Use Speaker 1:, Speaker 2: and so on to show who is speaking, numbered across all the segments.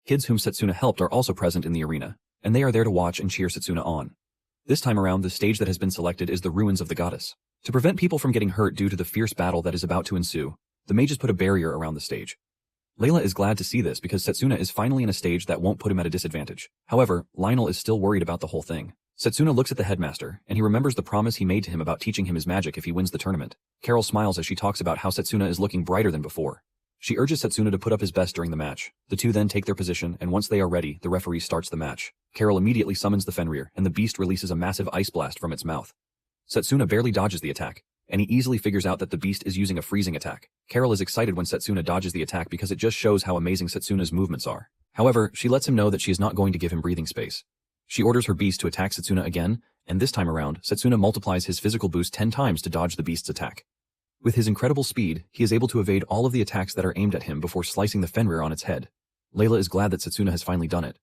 Speaker 1: Kids whom Setsuna helped are also present in the arena, and they are there to watch and cheer Setsuna on. This time around, the stage that has been selected is the Ruins of the Goddess. To prevent people from getting hurt due to the fierce battle that is about to ensue, the mages put a barrier around the stage. Layla is glad to see this because Setsuna is finally in a stage that won't put him at a disadvantage. However, Lionel is still worried about the whole thing. Setsuna looks at the headmaster, and he remembers the promise he made to him about teaching him his magic if he wins the tournament. Carol smiles as she talks about how Setsuna is looking brighter than before. She urges Setsuna to put up his best during the match. The two then take their position, and once they are ready, the referee starts the match. Carol immediately summons the Fenrir, and the beast releases a massive ice blast from its mouth. Setsuna barely dodges the attack, and he easily figures out that the beast is using a freezing attack. Carol is excited when Setsuna dodges the attack because it just shows how amazing Setsuna's movements are. However, she lets him know that she is not going to give him breathing space. She orders her beast to attack Setsuna again, and this time around, Setsuna multiplies his physical boost 10 times to dodge the beast's attack. With his incredible speed, he is able to evade all of the attacks that are aimed at him before slicing the Fenrir on its head. Layla is glad that Setsuna has finally done it.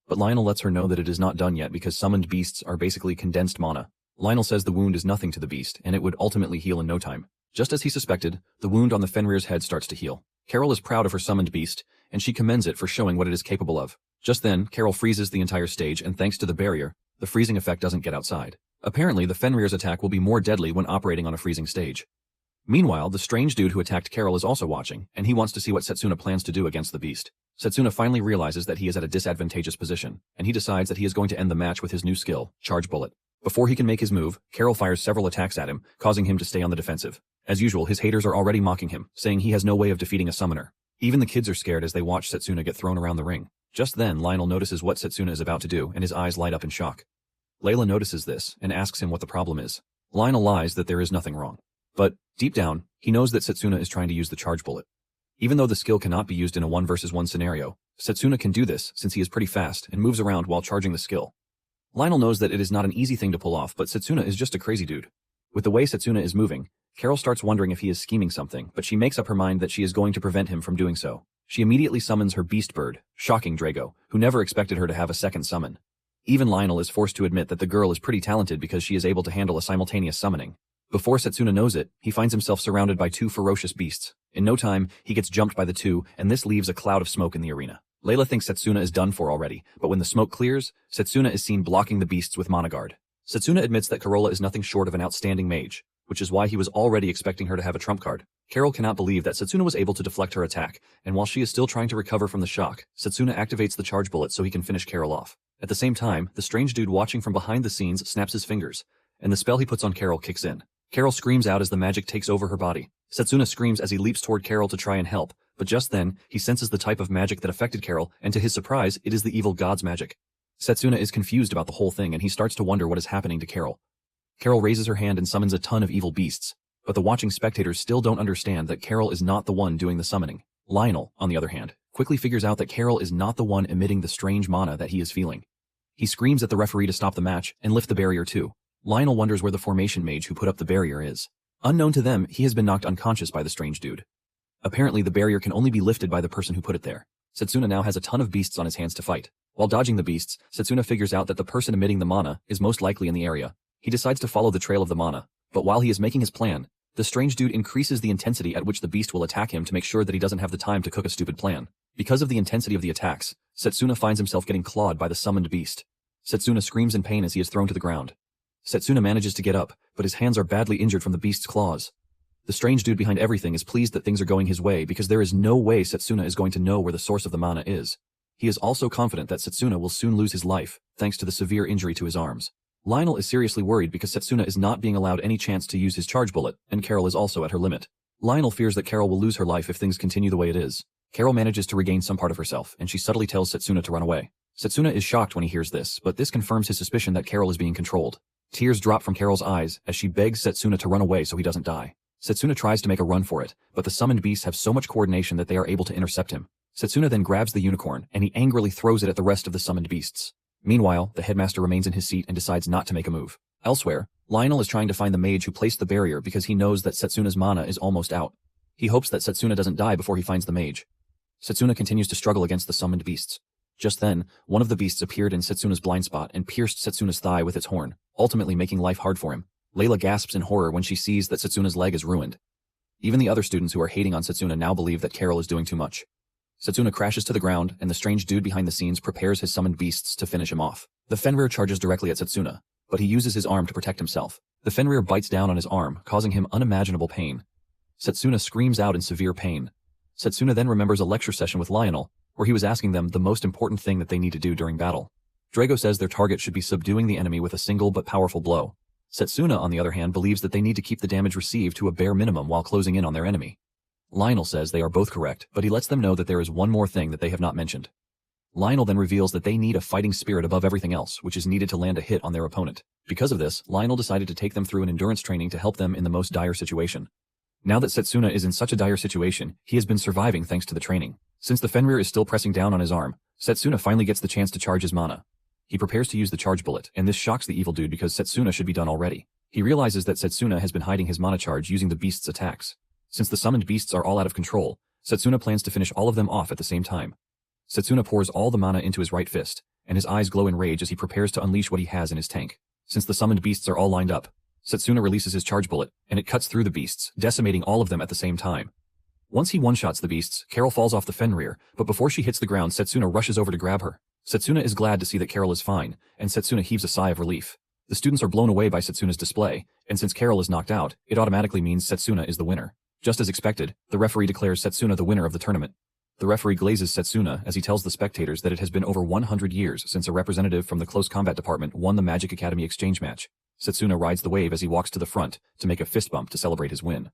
Speaker 1: But Lionel lets her know that it is not done yet because summoned beasts are basically condensed mana. Lionel says the wound is nothing to the beast, and it would ultimately heal in no time. Just as he suspected, the wound on the Fenrir's head starts to heal. Carol is proud of her summoned beast, and she commends it for showing what it is capable of. Just then, Carol freezes the entire stage, and thanks to the barrier, the freezing effect doesn't get outside. Apparently, the Fenrir's attack will be more deadly when operating on a freezing stage. Meanwhile, the strange dude who attacked Carol is also watching, and he wants to see what Setsuna plans to do against the beast. Setsuna finally realizes that he is at a disadvantageous position, and he decides that he is going to end the match with his new skill, Charge Bullet. Before he can make his move, Carol fires several attacks at him, causing him to stay on the defensive. As usual, his haters are already mocking him, saying he has no way of defeating a summoner. Even the kids are scared as they watch Setsuna get thrown around the ring. Just then, Lionel notices what Setsuna is about to do, and his eyes light up in shock. Layla notices this, and asks him what the problem is. Lionel lies that there is nothing wrong. But, deep down, he knows that Setsuna is trying to use the Charge Bullet. Even though the skill cannot be used in a 1-versus-1 scenario, Setsuna can do this since he is pretty fast and moves around while charging the skill. Lionel knows that it is not an easy thing to pull off, but Setsuna is just a crazy dude. With the way Setsuna is moving, Carol starts wondering if he is scheming something, but she makes up her mind that she is going to prevent him from doing so. She immediately summons her beast bird, shocking Drago, who never expected her to have a second summon. Even Lionel is forced to admit that the girl is pretty talented because she is able to handle a simultaneous summoning. Before Setsuna knows it, he finds himself surrounded by two ferocious beasts. In no time, he gets jumped by the two, and this leaves a cloud of smoke in the arena. Layla thinks Setsuna is done for already, but when the smoke clears, Setsuna is seen blocking the beasts with Mana Guard. Setsuna admits that Corolla is nothing short of an outstanding mage, which is why he was already expecting her to have a trump card. Carol cannot believe that Setsuna was able to deflect her attack, and while she is still trying to recover from the shock, Setsuna activates the Charge Bullet so he can finish Carol off. At the same time, the strange dude watching from behind the scenes snaps his fingers, and the spell he puts on Carol kicks in. Carol screams out as the magic takes over her body. Setsuna screams as he leaps toward Carol to try and help, but just then, he senses the type of magic that affected Carol, and to his surprise, it is the evil god's magic. Setsuna is confused about the whole thing and he starts to wonder what is happening to Carol. Carol raises her hand and summons a ton of evil beasts, but the watching spectators still don't understand that Carol is not the one doing the summoning. Lionel, on the other hand, quickly figures out that Carol is not the one emitting the strange mana that he is feeling. He screams at the referee to stop the match and lift the barrier too. Lionel wonders where the formation mage who put up the barrier is. Unknown to them, he has been knocked unconscious by the strange dude. Apparently, the barrier can only be lifted by the person who put it there. Setsuna now has a ton of beasts on his hands to fight. While dodging the beasts, Setsuna figures out that the person emitting the mana is most likely in the area. He decides to follow the trail of the mana, but while he is making his plan, the strange dude increases the intensity at which the beast will attack him to make sure that he doesn't have the time to cook a stupid plan. Because of the intensity of the attacks, Setsuna finds himself getting clawed by the summoned beast. Setsuna screams in pain as he is thrown to the ground. Setsuna manages to get up, but his hands are badly injured from the beast's claws. The strange dude behind everything is pleased that things are going his way because there is no way Setsuna is going to know where the source of the mana is. He is also confident that Setsuna will soon lose his life, thanks to the severe injury to his arms. Lionel is seriously worried because Setsuna is not being allowed any chance to use his charge bullet, and Carol is also at her limit. Lionel fears that Carol will lose her life if things continue the way it is. Carol manages to regain some part of herself, and she subtly tells Setsuna to run away. Setsuna is shocked when he hears this, but this confirms his suspicion that Carol is being controlled. Tears drop from Carol's eyes as she begs Setsuna to run away so he doesn't die. Setsuna tries to make a run for it, but the summoned beasts have so much coordination that they are able to intercept him. Setsuna then grabs the unicorn, and he angrily throws it at the rest of the summoned beasts. Meanwhile, the headmaster remains in his seat and decides not to make a move. Elsewhere, Lionel is trying to find the mage who placed the barrier because he knows that Setsuna's mana is almost out. He hopes that Setsuna doesn't die before he finds the mage. Setsuna continues to struggle against the summoned beasts. Just then, one of the beasts appeared in Setsuna's blind spot and pierced Setsuna's thigh with its horn, ultimately making life hard for him. Layla gasps in horror when she sees that Setsuna's leg is ruined. Even the other students who are hating on Setsuna now believe that Carol is doing too much. Setsuna crashes to the ground, and the strange dude behind the scenes prepares his summoned beasts to finish him off. The Fenrir charges directly at Setsuna, but he uses his arm to protect himself. The Fenrir bites down on his arm, causing him unimaginable pain. Setsuna screams out in severe pain. Setsuna then remembers a lecture session with Lionel, where he was asking them the most important thing that they need to do during battle. Drago says their target should be subduing the enemy with a single but powerful blow. Setsuna, on the other hand, believes that they need to keep the damage received to a bare minimum while closing in on their enemy. Lionel says they are both correct, but he lets them know that there is one more thing that they have not mentioned. Lionel then reveals that they need a fighting spirit above everything else, which is needed to land a hit on their opponent. Because of this, Lionel decided to take them through an endurance training to help them in the most dire situation. Now that Setsuna is in such a dire situation, he has been surviving thanks to the training. Since the Fenrir is still pressing down on his arm, Setsuna finally gets the chance to charge his mana. He prepares to use the charge bullet, and this shocks the evil dude because Setsuna should be done already. He realizes that Setsuna has been hiding his mana charge using the beast's attacks. Since the summoned beasts are all out of control, Setsuna plans to finish all of them off at the same time. Setsuna pours all the mana into his right fist, and his eyes glow in rage as he prepares to unleash what he has in his tank. Since the summoned beasts are all lined up, Setsuna releases his charge bullet, and it cuts through the beasts, decimating all of them at the same time. Once he one-shots the beasts, Carol falls off the Fenrir, but before she hits the ground, Setsuna rushes over to grab her. Setsuna is glad to see that Carol is fine, and Setsuna heaves a sigh of relief. The students are blown away by Setsuna's display, and since Carol is knocked out, it automatically means Setsuna is the winner. Just as expected, the referee declares Setsuna the winner of the tournament. The referee glazes Setsuna as he tells the spectators that it has been over 100 years since a representative from the Close Combat Department won the Magic Academy exchange match. Setsuna rides the wave as he walks to the front to make a fist bump to celebrate his win.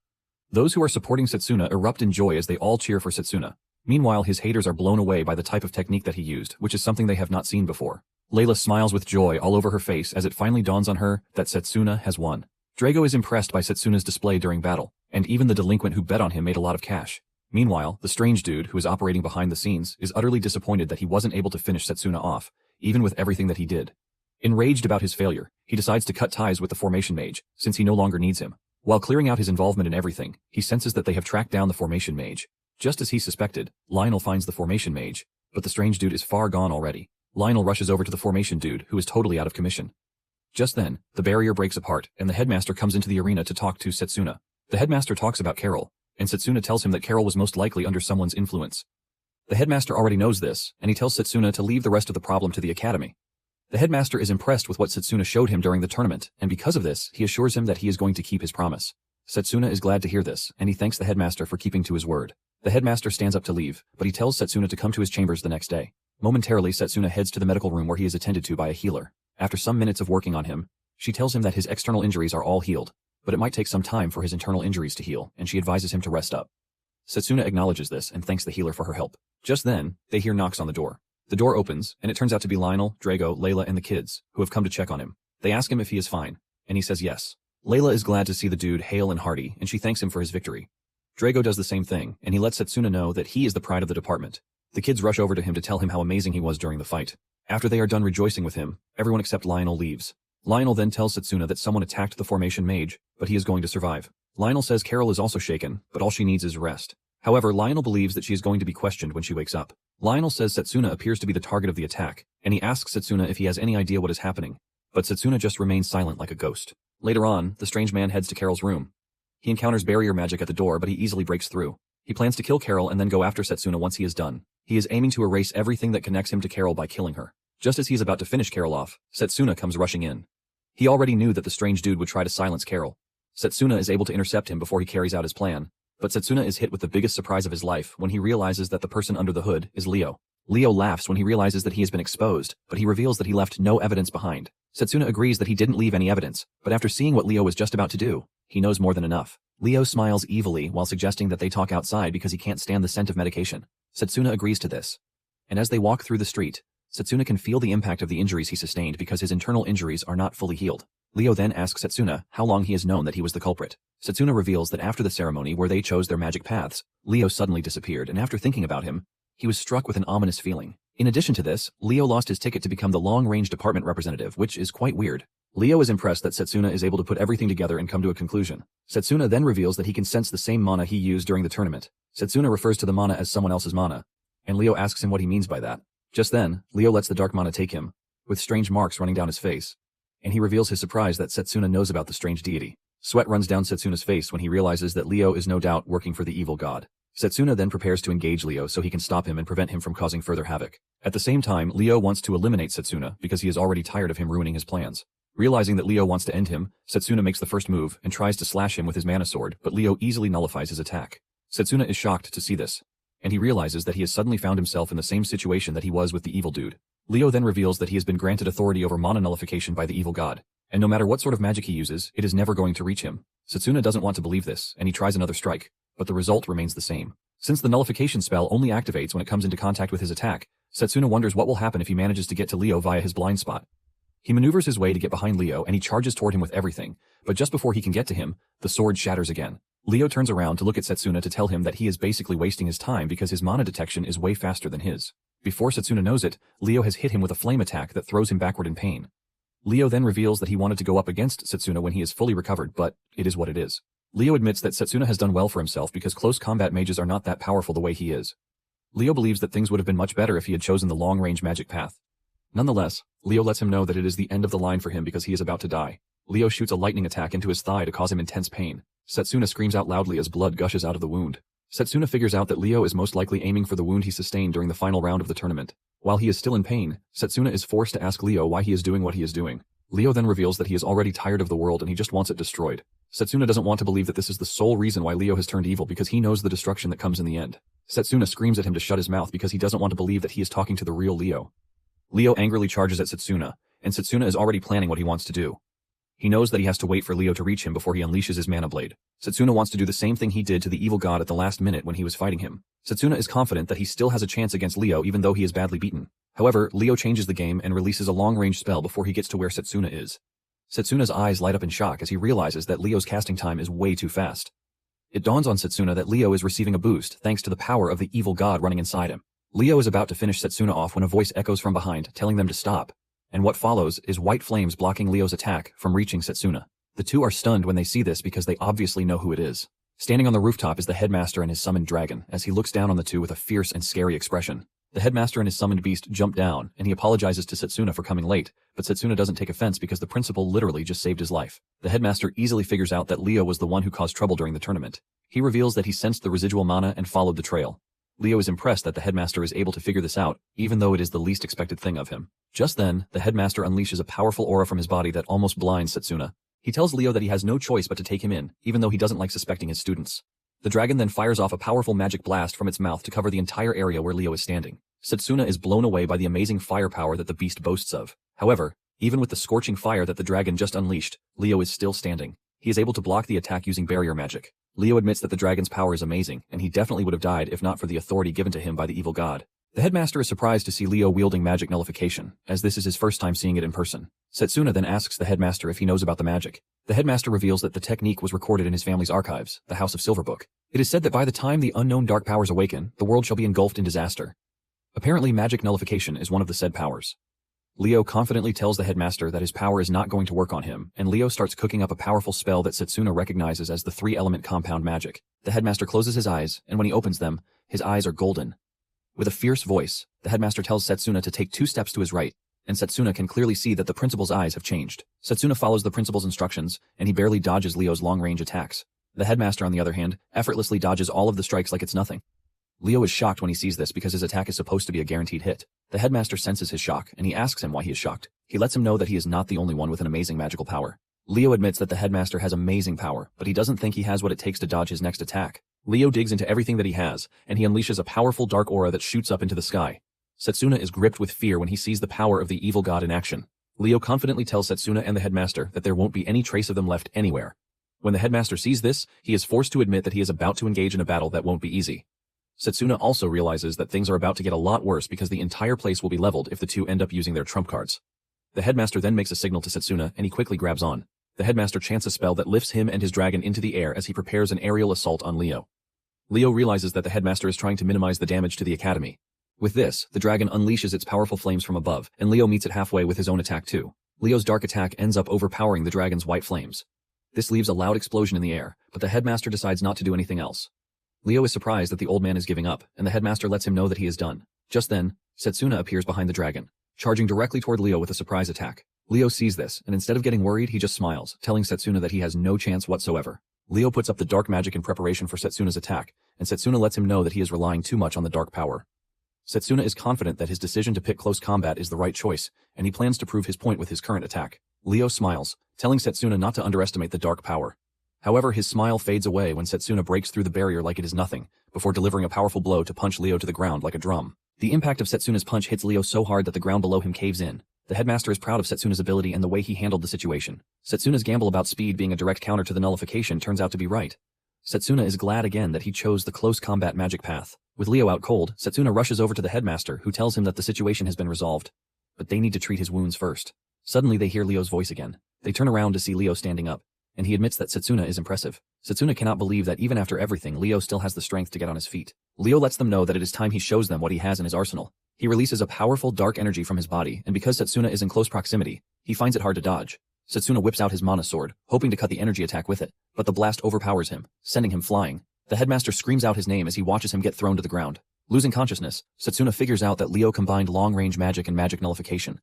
Speaker 1: Those who are supporting Setsuna erupt in joy as they all cheer for Setsuna. Meanwhile, his haters are blown away by the type of technique that he used, which is something they have not seen before. Layla smiles with joy all over her face as it finally dawns on her that Setsuna has won. Drago is impressed by Setsuna's display during battle, and even the delinquent who bet on him made a lot of cash. Meanwhile, the strange dude who is operating behind the scenes is utterly disappointed that he wasn't able to finish Setsuna off, even with everything that he did. Enraged about his failure, he decides to cut ties with the Formation Mage, since he no longer needs him. While clearing out his involvement in everything, he senses that they have tracked down the Formation Mage. Just as he suspected, Lionel finds the Formation Mage, but the strange dude is far gone already. Lionel rushes over to the Formation dude, who is totally out of commission. Just then, the barrier breaks apart, and the headmaster comes into the arena to talk to Setsuna. The headmaster talks about Carol, and Setsuna tells him that Carol was most likely under someone's influence. The headmaster already knows this, and he tells Setsuna to leave the rest of the problem to the academy. The headmaster is impressed with what Setsuna showed him during the tournament, and because of this, he assures him that he is going to keep his promise. Setsuna is glad to hear this, and he thanks the headmaster for keeping to his word. The headmaster stands up to leave, but he tells Setsuna to come to his chambers the next day. Momentarily, Setsuna heads to the medical room where he is attended to by a healer. After some minutes of working on him, she tells him that his external injuries are all healed, but it might take some time for his internal injuries to heal, and she advises him to rest up. Setsuna acknowledges this and thanks the healer for her help. Just then, they hear knocks on the door. The door opens, and it turns out to be Lionel, Drago, Layla, and the kids, who have come to check on him. They ask him if he is fine, and he says yes. Layla is glad to see the dude hale and hearty, and she thanks him for his victory. Drago does the same thing, and he lets Setsuna know that he is the pride of the department. The kids rush over to him to tell him how amazing he was during the fight. After they are done rejoicing with him, everyone except Lionel leaves. Lionel then tells Setsuna that someone attacked the Formation Mage, but he is going to survive. Lionel says Carol is also shaken, but all she needs is rest. However, Lionel believes that she is going to be questioned when she wakes up. Lionel says Setsuna appears to be the target of the attack, and he asks Setsuna if he has any idea what is happening. But Setsuna just remains silent like a ghost. Later on, the strange man heads to Carol's room. He encounters barrier magic at the door, but he easily breaks through. He plans to kill Carol and then go after Setsuna once he is done. He is aiming to erase everything that connects him to Carol by killing her. Just as he is about to finish Carol off, Setsuna comes rushing in. He already knew that the strange dude would try to silence Carol. Setsuna is able to intercept him before he carries out his plan, but Setsuna is hit with the biggest surprise of his life when he realizes that the person under the hood is Leo. Leo laughs when he realizes that he has been exposed, but he reveals that he left no evidence behind. Setsuna agrees that he didn't leave any evidence, but after seeing what Leo was just about to do, he knows more than enough. Leo smiles evilly while suggesting that they talk outside because he can't stand the scent of medication. Setsuna agrees to this. And as they walk through the street, Setsuna can feel the impact of the injuries he sustained because his internal injuries are not fully healed. Leo then asks Setsuna how long he has known that he was the culprit. Setsuna reveals that after the ceremony where they chose their magic paths, Leo suddenly disappeared, and after thinking about him, he was struck with an ominous feeling. In addition to this, Leo lost his ticket to become the long-range department representative, which is quite weird. Leo is impressed that Setsuna is able to put everything together and come to a conclusion. Setsuna then reveals that he can sense the same mana he used during the tournament. Setsuna refers to the mana as someone else's mana, and Leo asks him what he means by that. Just then, Leo lets the dark mana take him, with strange marks running down his face, and he reveals his surprise that Setsuna knows about the strange deity. Sweat runs down Setsuna's face when he realizes that Leo is no doubt working for the evil god. Setsuna then prepares to engage Leo so he can stop him and prevent him from causing further havoc. At the same time, Leo wants to eliminate Setsuna because he is already tired of him ruining his plans. Realizing that Leo wants to end him, Setsuna makes the first move and tries to slash him with his mana sword, but Leo easily nullifies his attack. Setsuna is shocked to see this, and he realizes that he has suddenly found himself in the same situation that he was with the evil dude. Leo then reveals that he has been granted authority over mana nullification by the evil god, and no matter what sort of magic he uses, it is never going to reach him. Setsuna doesn't want to believe this, and he tries another strike, but the result remains the same. Since the nullification spell only activates when it comes into contact with his attack, Setsuna wonders what will happen if he manages to get to Leo via his blind spot. He maneuvers his way to get behind Leo and he charges toward him with everything, but just before he can get to him, the sword shatters again. Leo turns around to look at Setsuna to tell him that he is basically wasting his time because his mana detection is way faster than his. Before Setsuna knows it, Leo has hit him with a flame attack that throws him backward in pain. Leo then reveals that he wanted to go up against Setsuna when he is fully recovered, but it is what it is. Leo admits that Setsuna has done well for himself because close combat mages are not that powerful the way he is. Leo believes that things would have been much better if he had chosen the long-range magic path. Nonetheless, Leo lets him know that it is the end of the line for him because he is about to die. Leo shoots a lightning attack into his thigh to cause him intense pain. Setsuna screams out loudly as blood gushes out of the wound. Setsuna figures out that Leo is most likely aiming for the wound he sustained during the final round of the tournament. While he is still in pain, Setsuna is forced to ask Leo why he is doing what he is doing. Leo then reveals that he is already tired of the world and he just wants it destroyed. Setsuna doesn't want to believe that this is the sole reason why Leo has turned evil because he knows the destruction that comes in the end. Setsuna screams at him to shut his mouth because he doesn't want to believe that he is talking to the real Leo. Leo angrily charges at Setsuna, and Setsuna is already planning what he wants to do. He knows that he has to wait for Leo to reach him before he unleashes his mana blade. Setsuna wants to do the same thing he did to the evil god at the last minute when he was fighting him. Setsuna is confident that he still has a chance against Leo even though he is badly beaten. However, Leo changes the game and releases a long-range spell before he gets to where Setsuna is. Setsuna's eyes light up in shock as he realizes that Leo's casting time is way too fast. It dawns on Setsuna that Leo is receiving a boost thanks to the power of the evil god running inside him. Leo is about to finish Setsuna off when a voice echoes from behind telling them to stop, and what follows is white flames blocking Leo's attack from reaching Setsuna. The two are stunned when they see this because they obviously know who it is. Standing on the rooftop is the headmaster and his summoned dragon as he looks down on the two with a fierce and scary expression. The headmaster and his summoned beast jump down, and he apologizes to Setsuna for coming late, but Setsuna doesn't take offense because the principal literally just saved his life. The headmaster easily figures out that Leo was the one who caused trouble during the tournament. He reveals that he sensed the residual mana and followed the trail. Leo is impressed that the headmaster is able to figure this out, even though it is the least expected thing of him. Just then, the headmaster unleashes a powerful aura from his body that almost blinds Setsuna. He tells Leo that he has no choice but to take him in, even though he doesn't like suspecting his students. The dragon then fires off a powerful magic blast from its mouth to cover the entire area where Leo is standing. Setsuna is blown away by the amazing firepower that the beast boasts of. However, even with the scorching fire that the dragon just unleashed, Leo is still standing. He is able to block the attack using barrier magic. Leo admits that the dragon's power is amazing, and he definitely would have died if not for the authority given to him by the evil god. The headmaster is surprised to see Leo wielding magic nullification, as this is his first time seeing it in person. Setsuna then asks the headmaster if he knows about the magic. The headmaster reveals that the technique was recorded in his family's archives, the House of Silverbook. It is said that by the time the unknown dark powers awaken, the world shall be engulfed in disaster. Apparently, magic nullification is one of the said powers. Leo confidently tells the headmaster that his power is not going to work on him, and Leo starts cooking up a powerful spell that Setsuna recognizes as the three-element compound magic. The headmaster closes his eyes, and when he opens them, his eyes are golden. With a fierce voice, the headmaster tells Setsuna to take 2 steps to his right, and Setsuna can clearly see that the principal's eyes have changed. Setsuna follows the principal's instructions, and he barely dodges Leo's long-range attacks. The headmaster, on the other hand, effortlessly dodges all of the strikes like it's nothing. Leo is shocked when he sees this because his attack is supposed to be a guaranteed hit. The headmaster senses his shock, and he asks him why he is shocked. He lets him know that he is not the only one with an amazing magical power. Leo admits that the headmaster has amazing power, but he doesn't think he has what it takes to dodge his next attack. Leo digs into everything that he has, and he unleashes a powerful dark aura that shoots up into the sky. Setsuna is gripped with fear when he sees the power of the evil god in action. Leo confidently tells Setsuna and the headmaster that there won't be any trace of them left anywhere. When the headmaster sees this, he is forced to admit that he is about to engage in a battle that won't be easy. Setsuna also realizes that things are about to get a lot worse because the entire place will be leveled if the two end up using their trump cards. The headmaster then makes a signal to Setsuna and he quickly grabs on. The headmaster chants a spell that lifts him and his dragon into the air as he prepares an aerial assault on Leo. Leo realizes that the headmaster is trying to minimize the damage to the academy. With this, the dragon unleashes its powerful flames from above, and Leo meets it halfway with his own attack too. Leo's dark attack ends up overpowering the dragon's white flames. This leaves a loud explosion in the air, but the headmaster decides not to do anything else. Leo is surprised that the old man is giving up, and the headmaster lets him know that he is done. Just then, Setsuna appears behind the dragon, charging directly toward Leo with a surprise attack. Leo sees this, and instead of getting worried, he just smiles, telling Setsuna that he has no chance whatsoever. Leo puts up the dark magic in preparation for Setsuna's attack, and Setsuna lets him know that he is relying too much on the dark power. Setsuna is confident that his decision to pick close combat is the right choice, and he plans to prove his point with his current attack. Leo smiles, telling Setsuna not to underestimate the dark power. However, his smile fades away when Setsuna breaks through the barrier like it is nothing, before delivering a powerful blow to punch Leo to the ground like a drum. The impact of Setsuna's punch hits Leo so hard that the ground below him caves in. The headmaster is proud of Setsuna's ability and the way he handled the situation. Setsuna's gamble about speed being a direct counter to the nullification turns out to be right. Setsuna is glad again that he chose the close combat magic path. With Leo out cold, Setsuna rushes over to the headmaster, who tells him that the situation has been resolved. But they need to treat his wounds first. Suddenly they hear Leo's voice again. They turn around to see Leo standing up, and he admits that Setsuna is impressive. Setsuna cannot believe that even after everything, Leo still has the strength to get on his feet. Leo lets them know that it is time he shows them what he has in his arsenal. He releases a powerful dark energy from his body, and because Setsuna is in close proximity, he finds it hard to dodge. Setsuna whips out his mana sword, hoping to cut the energy attack with it, but the blast overpowers him, sending him flying. The headmaster screams out his name as he watches him get thrown to the ground. Losing consciousness, Setsuna figures out that Leo combined long-range magic and magic nullification.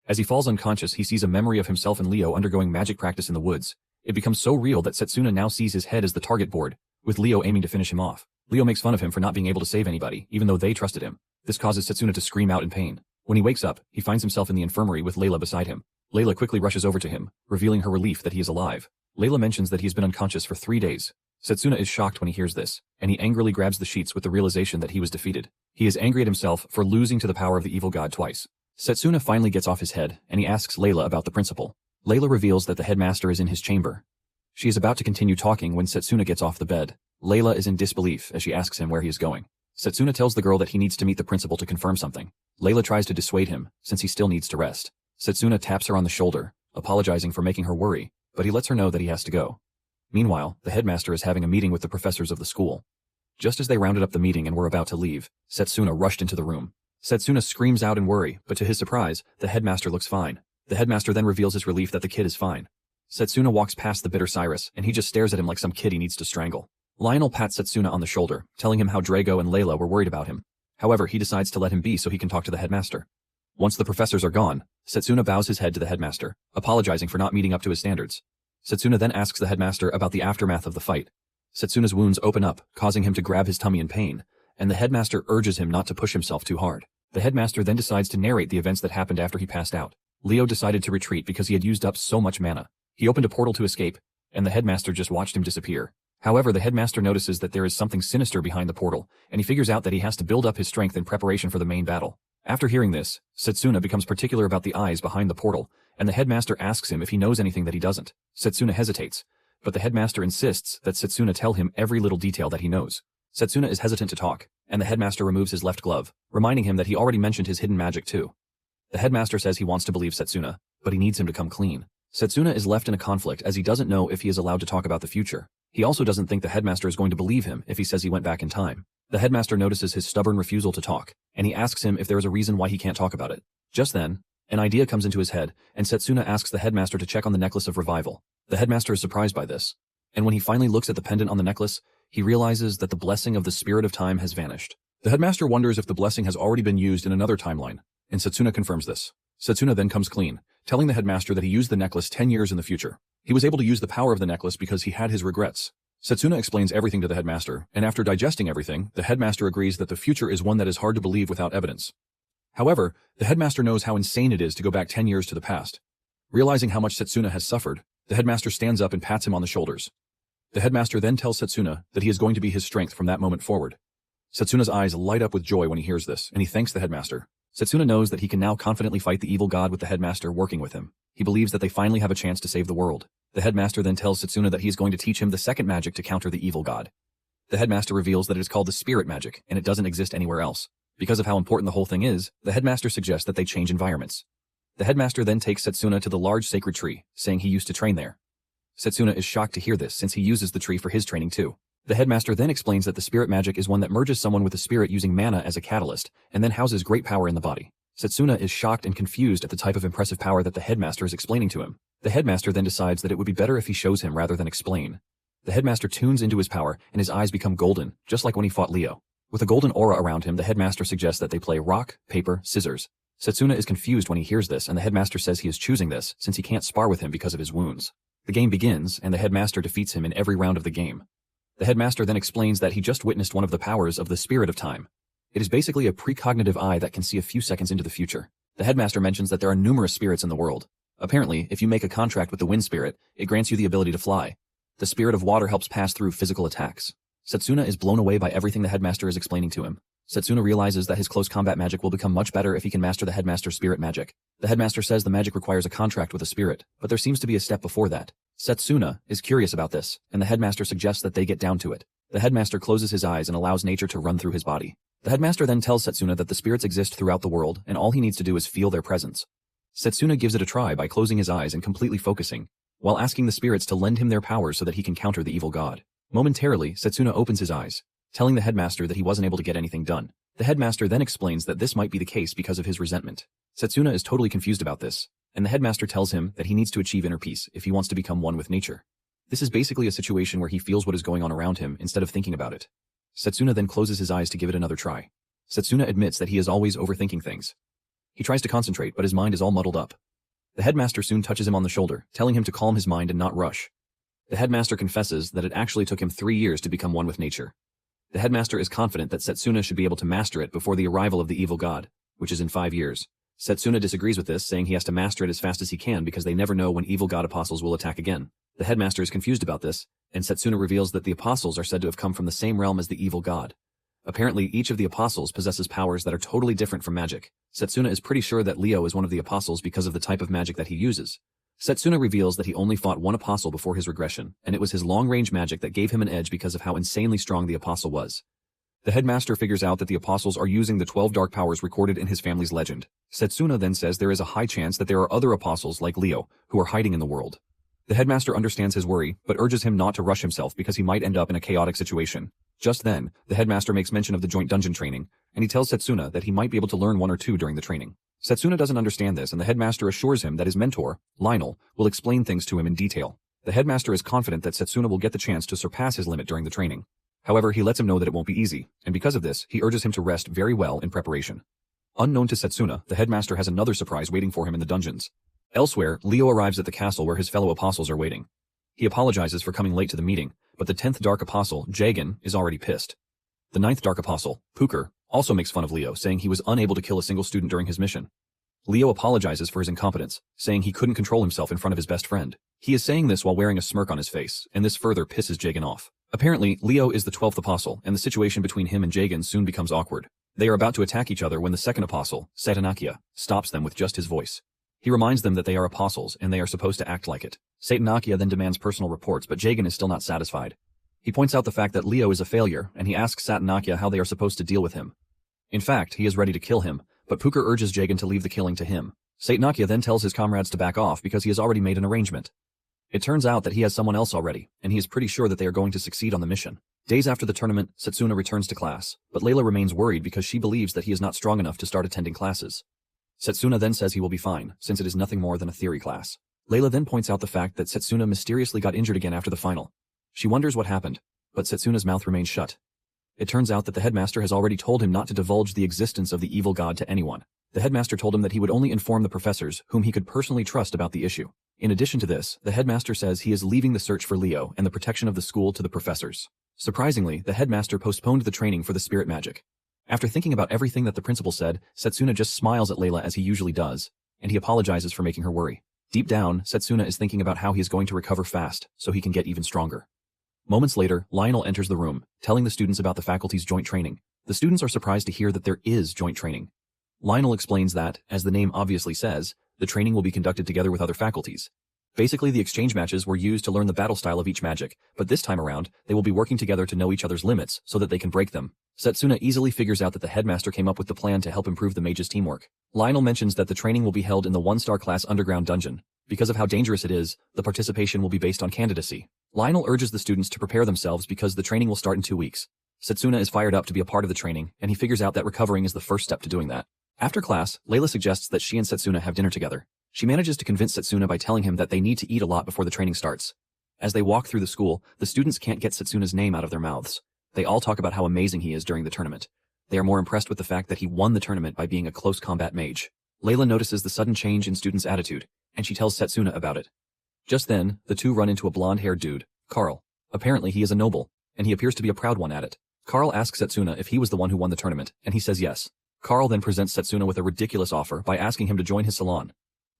Speaker 1: As he falls unconscious, he sees a memory of himself and Leo undergoing magic practice in the woods. It becomes so real that Setsuna now sees his head as the target board, with Leo aiming to finish him off. Leo makes fun of him for not being able to save anybody, even though they trusted him. This causes Setsuna to scream out in pain. When he wakes up, he finds himself in the infirmary with Layla beside him. Layla quickly rushes over to him, revealing her relief that he is alive. Layla mentions that he has been unconscious for 3 days. Setsuna is shocked when he hears this, and he angrily grabs the sheets with the realization that he was defeated. He is angry at himself for losing to the power of the evil god twice. Setsuna finally gets off his head, and he asks Layla about the principal. Layla reveals that the headmaster is in his chamber. She is about to continue talking when Setsuna gets off the bed. Layla is in disbelief as she asks him where he is going. Setsuna tells the girl that he needs to meet the principal to confirm something. Layla tries to dissuade him, since he still needs to rest. Setsuna taps her on the shoulder, apologizing for making her worry, but he lets her know that he has to go. Meanwhile, the headmaster is having a meeting with the professors of the school. Just as they rounded up the meeting and were about to leave, Setsuna rushed into the room. Setsuna screams out in worry, but to his surprise, the headmaster looks fine. The headmaster then reveals his relief that the kid is fine. Setsuna walks past the bitter Cyrus, and he just stares at him like some kid he needs to strangle. Lionel pats Setsuna on the shoulder, telling him how Drago and Layla were worried about him. However, he decides to let him be so he can talk to the headmaster. Once the professors are gone, Setsuna bows his head to the headmaster, apologizing for not meeting up to his standards. Setsuna then asks the headmaster about the aftermath of the fight. Setsuna's wounds open up, causing him to grab his tummy in pain, and the headmaster urges him not to push himself too hard. The headmaster then decides to narrate the events that happened after he passed out. Leo decided to retreat because he had used up so much mana. He opened a portal to escape, and the headmaster just watched him disappear. However, the headmaster notices that there is something sinister behind the portal, and he figures out that he has to build up his strength in preparation for the main battle. After hearing this, Setsuna becomes particular about the eyes behind the portal, and the headmaster asks him if he knows anything that he doesn't. Setsuna hesitates, but the headmaster insists that Setsuna tell him every little detail that he knows. Setsuna is hesitant to talk, and the headmaster removes his left glove, reminding him that he already mentioned his hidden magic too. The headmaster says he wants to believe Setsuna, but he needs him to come clean. Setsuna is left in a conflict as he doesn't know if he is allowed to talk about the future. He also doesn't think the headmaster is going to believe him if he says he went back in time. The headmaster notices his stubborn refusal to talk, and he asks him if there is a reason why he can't talk about it. Just then, an idea comes into his head, and Setsuna asks the headmaster to check on the necklace of revival. The headmaster is surprised by this, and when he finally looks at the pendant on the necklace, he realizes that the blessing of the spirit of time has vanished. The headmaster wonders if the blessing has already been used in another timeline, and Setsuna confirms this. Setsuna then comes clean, telling the headmaster that he used the necklace 10 years in the future. He was able to use the power of the necklace because he had his regrets. Setsuna explains everything to the headmaster, and after digesting everything, the headmaster agrees that the future is one that is hard to believe without evidence. However, the headmaster knows how insane it is to go back 10 years to the past. Realizing how much Setsuna has suffered, the headmaster stands up and pats him on the shoulders. The headmaster then tells Setsuna that he is going to be his strength from that moment forward. Setsuna's eyes light up with joy when he hears this, and he thanks the headmaster. Setsuna knows that he can now confidently fight the evil god with the headmaster working with him. He believes that they finally have a chance to save the world. The headmaster then tells Setsuna that he is going to teach him the second magic to counter the evil god. The headmaster reveals that it is called the spirit magic, and it doesn't exist anywhere else. Because of how important the whole thing is, the headmaster suggests that they change environments. The headmaster then takes Setsuna to the large sacred tree, saying he used to train there. Setsuna is shocked to hear this since he uses the tree for his training too. The headmaster then explains that the spirit magic is one that merges someone with a spirit using mana as a catalyst, and then houses great power in the body. Setsuna is shocked and confused at the type of impressive power that the headmaster is explaining to him. The headmaster then decides that it would be better if he shows him rather than explain. The headmaster tunes into his power, and his eyes become golden, just like when he fought Leo. With a golden aura around him, the headmaster suggests that they play rock, paper, scissors. Setsuna is confused when he hears this, and the headmaster says he is choosing this since he can't spar with him because of his wounds. The game begins, and the headmaster defeats him in every round of the game. The headmaster then explains that he just witnessed one of the powers of the spirit of time. It is basically a precognitive eye that can see a few seconds into the future. The headmaster mentions that there are numerous spirits in the world. Apparently, if you make a contract with the wind spirit, it grants you the ability to fly. The spirit of water helps pass through physical attacks. Setsuna is blown away by everything the headmaster is explaining to him. Setsuna realizes that his close combat magic will become much better if he can master the headmaster's spirit magic. The headmaster says the magic requires a contract with a spirit, but there seems to be a step before that. Setsuna is curious about this, and the headmaster suggests that they get down to it. The headmaster closes his eyes and allows nature to run through his body. The headmaster then tells Setsuna that the spirits exist throughout the world, and all he needs to do is feel their presence. Setsuna gives it a try by closing his eyes and completely focusing, while asking the spirits to lend him their powers so that he can counter the evil god. Momentarily, Setsuna opens his eyes, telling the headmaster that he wasn't able to get anything done. The headmaster then explains that this might be the case because of his resentment. Setsuna is totally confused about this, and the headmaster tells him that he needs to achieve inner peace if he wants to become one with nature. This is basically a situation where he feels what is going on around him instead of thinking about it. Setsuna then closes his eyes to give it another try. Setsuna admits that he is always overthinking things. He tries to concentrate, but his mind is all muddled up. The headmaster soon touches him on the shoulder, telling him to calm his mind and not rush. The headmaster confesses that it actually took him 3 years to become one with nature. The headmaster is confident that Setsuna should be able to master it before the arrival of the evil god, which is in 5 years. Setsuna disagrees with this, saying he has to master it as fast as he can because they never know when evil god apostles will attack again. The headmaster is confused about this, and Setsuna reveals that the apostles are said to have come from the same realm as the evil god. Apparently, each of the apostles possesses powers that are totally different from magic. Setsuna is pretty sure that Leo is one of the apostles because of the type of magic that he uses. Setsuna reveals that he only fought one apostle before his regression, and it was his long-range magic that gave him an edge because of how insanely strong the apostle was. The headmaster figures out that the apostles are using the 12 dark powers recorded in his family's legend. Setsuna then says there is a high chance that there are other apostles like Leo, who are hiding in the world. The headmaster understands his worry, but urges him not to rush himself because he might end up in a chaotic situation. Just then, the headmaster makes mention of the joint dungeon training, and he tells Setsuna that he might be able to learn 1 or 2 during the training. Setsuna doesn't understand this, and the headmaster assures him that his mentor, Lionel, will explain things to him in detail. The headmaster is confident that Setsuna will get the chance to surpass his limit during the training. However, he lets him know that it won't be easy, and because of this, he urges him to rest very well in preparation. Unknown to Setsuna, the headmaster has another surprise waiting for him in the dungeons. Elsewhere, Leo arrives at the castle where his fellow apostles are waiting. He apologizes for coming late to the meeting, but the 10th Dark Apostle, Jagan, is already pissed. The 9th Dark Apostle, Puker, also makes fun of Leo, saying he was unable to kill a single student during his mission. Leo apologizes for his incompetence, saying he couldn't control himself in front of his best friend. He is saying this while wearing a smirk on his face, and this further pisses Jagan off. Apparently, Leo is the 12th Apostle, and the situation between him and Jagan soon becomes awkward. They are about to attack each other when the 2nd Apostle, Satanakia, stops them with just his voice. He reminds them that they are apostles, and they are supposed to act like it. Satanakia then demands personal reports, but Jagan is still not satisfied. He points out the fact that Leo is a failure, and he asks Satanakia how they are supposed to deal with him. In fact, he is ready to kill him, but Puker urges Jagan to leave the killing to him. Satanakia then tells his comrades to back off because he has already made an arrangement. It turns out that he has someone else already, and he is pretty sure that they are going to succeed on the mission. Days after the tournament, Setsuna returns to class, but Layla remains worried because she believes that he is not strong enough to start attending classes. Setsuna then says he will be fine, since it is nothing more than a theory class. Layla then points out the fact that Setsuna mysteriously got injured again after the final. She wonders what happened, but Setsuna's mouth remains shut. It turns out that the headmaster has already told him not to divulge the existence of the evil god to anyone. The headmaster told him that he would only inform the professors whom he could personally trust about the issue. In addition to this, the headmaster says he is leaving the search for Leo and the protection of the school to the professors. Surprisingly, the headmaster postponed the training for the spirit magic. After thinking about everything that the principal said, Setsuna just smiles at Layla as he usually does, and he apologizes for making her worry. Deep down, Setsuna is thinking about how he is going to recover fast, so he can get even stronger. Moments later, Lionel enters the room, telling the students about the faculty's joint training. The students are surprised to hear that there is joint training. Lionel explains that, as the name obviously says, the training will be conducted together with other faculties. Basically, the exchange matches were used to learn the battle style of each magic, but this time around, they will be working together to know each other's limits so that they can break them. Setsuna easily figures out that the headmaster came up with the plan to help improve the mage's teamwork. Lionel mentions that the training will be held in the 1-star class underground dungeon. Because of how dangerous it is, the participation will be based on candidacy. Lionel urges the students to prepare themselves because the training will start in 2 weeks. Setsuna is fired up to be a part of the training, and he figures out that recovering is the first step to doing that. After class, Layla suggests that she and Setsuna have dinner together. She manages to convince Setsuna by telling him that they need to eat a lot before the training starts. As they walk through the school, the students can't get Setsuna's name out of their mouths. They all talk about how amazing he is during the tournament. They are more impressed with the fact that he won the tournament by being a close combat mage. Layla notices the sudden change in students' attitude, and she tells Setsuna about it. Just then, the two run into a blonde-haired dude, Carl. Apparently he is a noble, and he appears to be a proud one at it. Carl asks Setsuna if he was the one who won the tournament, and he says yes. Carl then presents Setsuna with a ridiculous offer by asking him to join his salon.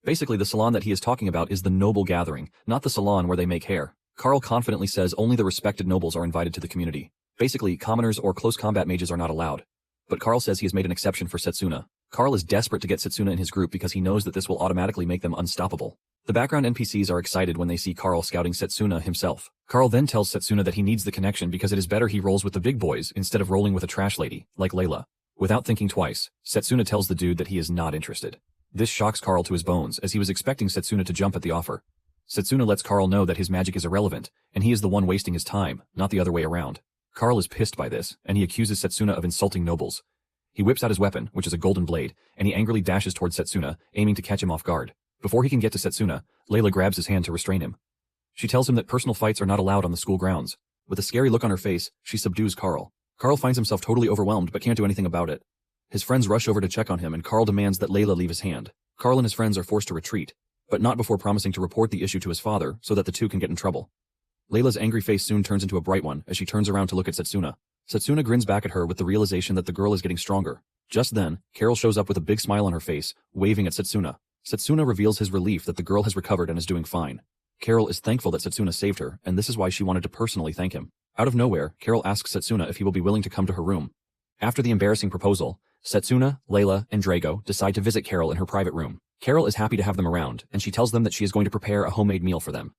Speaker 1: Basically, the salon that he is talking about is the noble gathering, not the salon where they make hair. Carl confidently says only the respected nobles are invited to the community. Basically, commoners or close combat mages are not allowed. But Carl says he has made an exception for Setsuna. Carl is desperate to get Setsuna in his group because he knows that this will automatically make them unstoppable. The background NPCs are excited when they see Carl scouting Setsuna himself. Carl then tells Setsuna that he needs the connection because it is better he rolls with the big boys instead of rolling with a trash lady, like Layla. Without thinking twice, Setsuna tells the dude that he is not interested. This shocks Carl to his bones as he was expecting Setsuna to jump at the offer. Setsuna lets Carl know that his magic is irrelevant, and he is the one wasting his time, not the other way around. Carl is pissed by this, and he accuses Setsuna of insulting nobles. He whips out his weapon, which is a golden blade, and he angrily dashes towards Setsuna, aiming to catch him off guard. Before he can get to Setsuna, Layla grabs his hand to restrain him. She tells him that personal fights are not allowed on the school grounds. With a scary look on her face, she subdues Carl. Carl finds himself totally overwhelmed but can't do anything about it. His friends rush over to check on him and Carl demands that Layla leave his hand. Carl and his friends are forced to retreat, but not before promising to report the issue to his father so that the two can get in trouble. Layla's angry face soon turns into a bright one as she turns around to look at Setsuna. Setsuna grins back at her with the realization that the girl is getting stronger. Just then, Carol shows up with a big smile on her face, waving at Setsuna. Setsuna reveals his relief that the girl has recovered and is doing fine. Carol is thankful that Setsuna saved her, and this is why she wanted to personally thank him. Out of nowhere, Carol asks Setsuna if he will be willing to come to her room. After the embarrassing proposal, Setsuna, Layla, and Drago decide to visit Carol in her private room. Carol is happy to have them around, and she tells them that she is going to prepare a homemade meal for them.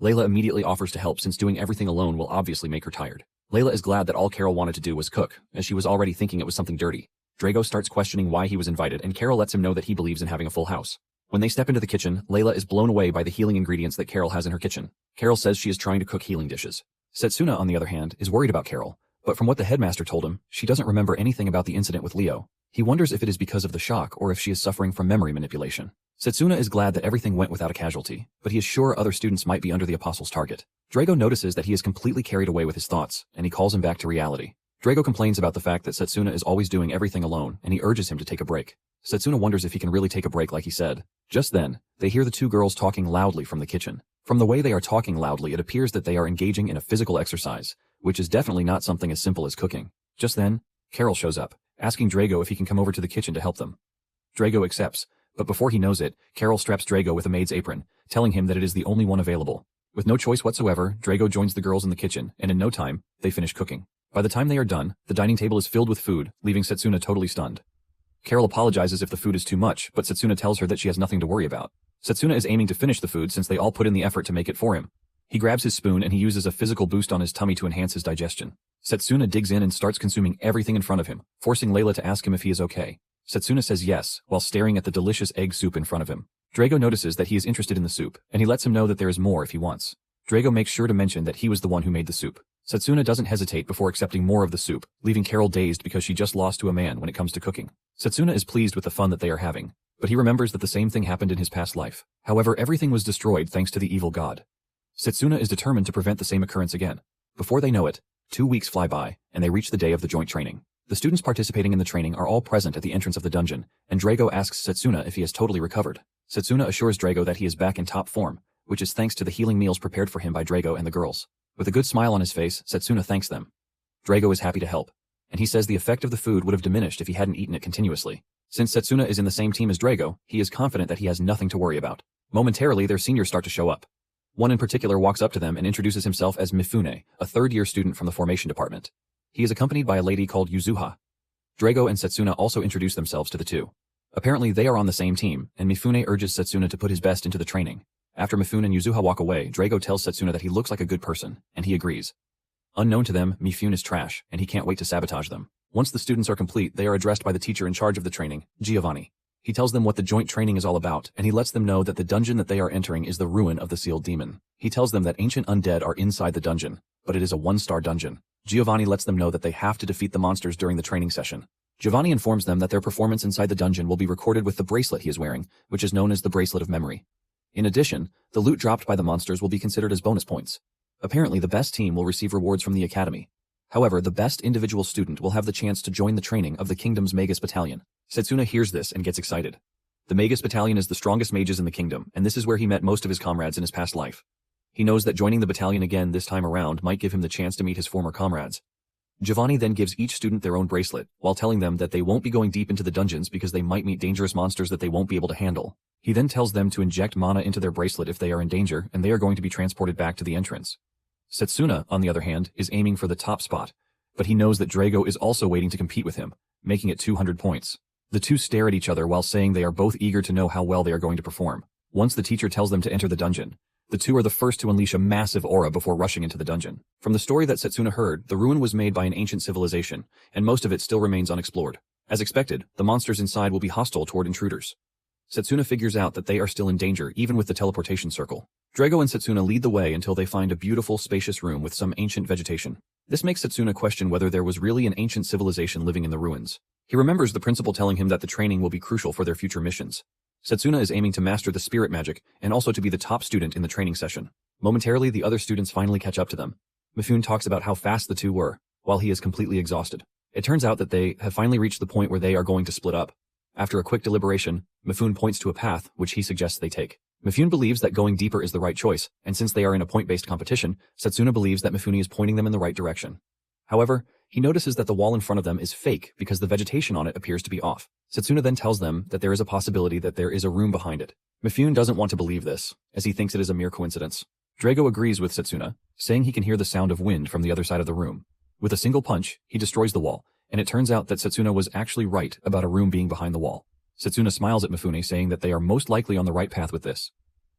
Speaker 1: Layla immediately offers to help since doing everything alone will obviously make her tired. Layla is glad that all Carol wanted to do was cook, as she was already thinking it was something dirty. Drago starts questioning why he was invited, and Carol lets him know that he believes in having a full house. When they step into the kitchen, Layla is blown away by the healing ingredients that Carol has in her kitchen. Carol says she is trying to cook healing dishes. Setsuna, on the other hand, is worried about Carol, but from what the headmaster told him, she doesn't remember anything about the incident with Leo. He wonders if it is because of the shock or if she is suffering from memory manipulation. Setsuna is glad that everything went without a casualty, but he is sure other students might be under the Apostle's target. Drago notices that he is completely carried away with his thoughts, and he calls him back to reality. Drago complains about the fact that Setsuna is always doing everything alone, and he urges him to take a break. Setsuna wonders if he can really take a break like he said. Just then, they hear the two girls talking loudly from the kitchen. From the way they are talking loudly, it appears that they are engaging in a physical exercise, which is definitely not something as simple as cooking. Just then, Carol shows up, asking Drago if he can come over to the kitchen to help them. Drago accepts, but before he knows it, Carol straps Drago with a maid's apron, telling him that it is the only one available. With no choice whatsoever, Drago joins the girls in the kitchen, and in no time, they finish cooking. By the time they are done, the dining table is filled with food, leaving Setsuna totally stunned. Carol apologizes if the food is too much, but Setsuna tells her that she has nothing to worry about. Setsuna is aiming to finish the food since they all put in the effort to make it for him. He grabs his spoon and he uses a physical boost on his tummy to enhance his digestion. Setsuna digs in and starts consuming everything in front of him, forcing Layla to ask him if he is okay. Setsuna says yes, while staring at the delicious egg soup in front of him. Drago notices that he is interested in the soup, and he lets him know that there is more if he wants. Drago makes sure to mention that he was the one who made the soup. Setsuna doesn't hesitate before accepting more of the soup, leaving Carol dazed because she just lost to a man when it comes to cooking. Setsuna is pleased with the fun that they are having, but he remembers that the same thing happened in his past life. However, everything was destroyed thanks to the evil god. Setsuna is determined to prevent the same occurrence again. Before they know it, 2 weeks fly by, and they reach the day of the joint training. The students participating in the training are all present at the entrance of the dungeon, and Drago asks Setsuna if he has totally recovered. Setsuna assures Drago that he is back in top form, which is thanks to the healing meals prepared for him by Drago and the girls. With a good smile on his face, Setsuna thanks them. Drago is happy to help, and he says the effect of the food would have diminished if he hadn't eaten it continuously. Since Setsuna is in the same team as Drago, he is confident that he has nothing to worry about. Momentarily, their seniors start to show up. One in particular walks up to them and introduces himself as Mifune, a third-year student from the formation department. He is accompanied by a lady called Yuzuha. Drago and Setsuna also introduce themselves to the two. Apparently, they are on the same team, and Mifune urges Setsuna to put his best into the training. After Mifune and Yuzuha walk away, Drago tells Setsuna that he looks like a good person, and he agrees. Unknown to them, Mifune is trash, and he can't wait to sabotage them. Once the students are complete, they are addressed by the teacher in charge of the training, Giovanni. He tells them what the joint training is all about, and he lets them know that the dungeon that they are entering is the ruin of the sealed demon. He tells them that ancient undead are inside the dungeon, but it is a 1-star dungeon. Giovanni lets them know that they have to defeat the monsters during the training session. Giovanni informs them that their performance inside the dungeon will be recorded with the bracelet he is wearing, which is known as the Bracelet of Memory. In addition, the loot dropped by the monsters will be considered as bonus points. Apparently, the best team will receive rewards from the academy. However, the best individual student will have the chance to join the training of the kingdom's Mage battalion. Setsuna hears this and gets excited. The Magus battalion is the strongest mages in the kingdom, and this is where he met most of his comrades in his past life. He knows that joining the battalion again this time around might give him the chance to meet his former comrades. Giovanni then gives each student their own bracelet, while telling them that they won't be going deep into the dungeons because they might meet dangerous monsters that they won't be able to handle. He then tells them to inject mana into their bracelet if they are in danger, and they are going to be transported back to the entrance. Setsuna, on the other hand, is aiming for the top spot, but he knows that Drago is also waiting to compete with him, making it 200 points. The two stare at each other while saying they are both eager to know how well they are going to perform. Once the teacher tells them to enter the dungeon, the two are the first to unleash a massive aura before rushing into the dungeon. From the story that Setsuna heard, the ruin was made by an ancient civilization, and most of it still remains unexplored. As expected, the monsters inside will be hostile toward intruders. Setsuna figures out that they are still in danger even with the teleportation circle. Drago and Setsuna lead the way until they find a beautiful, spacious room with some ancient vegetation. This makes Setsuna question whether there was really an ancient civilization living in the ruins. He remembers the principal telling him that the training will be crucial for their future missions. Setsuna is aiming to master the spirit magic and also to be the top student in the training session. Momentarily, the other students finally catch up to them. Mifune talks about how fast the two were, while he is completely exhausted. It turns out that they have finally reached the point where they are going to split up. After a quick deliberation, Mifune points to a path which he suggests they take. Mifune believes that going deeper is the right choice, and since they are in a point-based competition, Setsuna believes that Mifune is pointing them in the right direction. However, he notices that the wall in front of them is fake because the vegetation on it appears to be off. Setsuna then tells them that there is a possibility that there is a room behind it. Mifune doesn't want to believe this, as he thinks it is a mere coincidence. Drago agrees with Setsuna, saying he can hear the sound of wind from the other side of the room. With a single punch, he destroys the wall, and it turns out that Setsuna was actually right about a room being behind the wall. Setsuna smiles at Mifune, saying that they are most likely on the right path with this.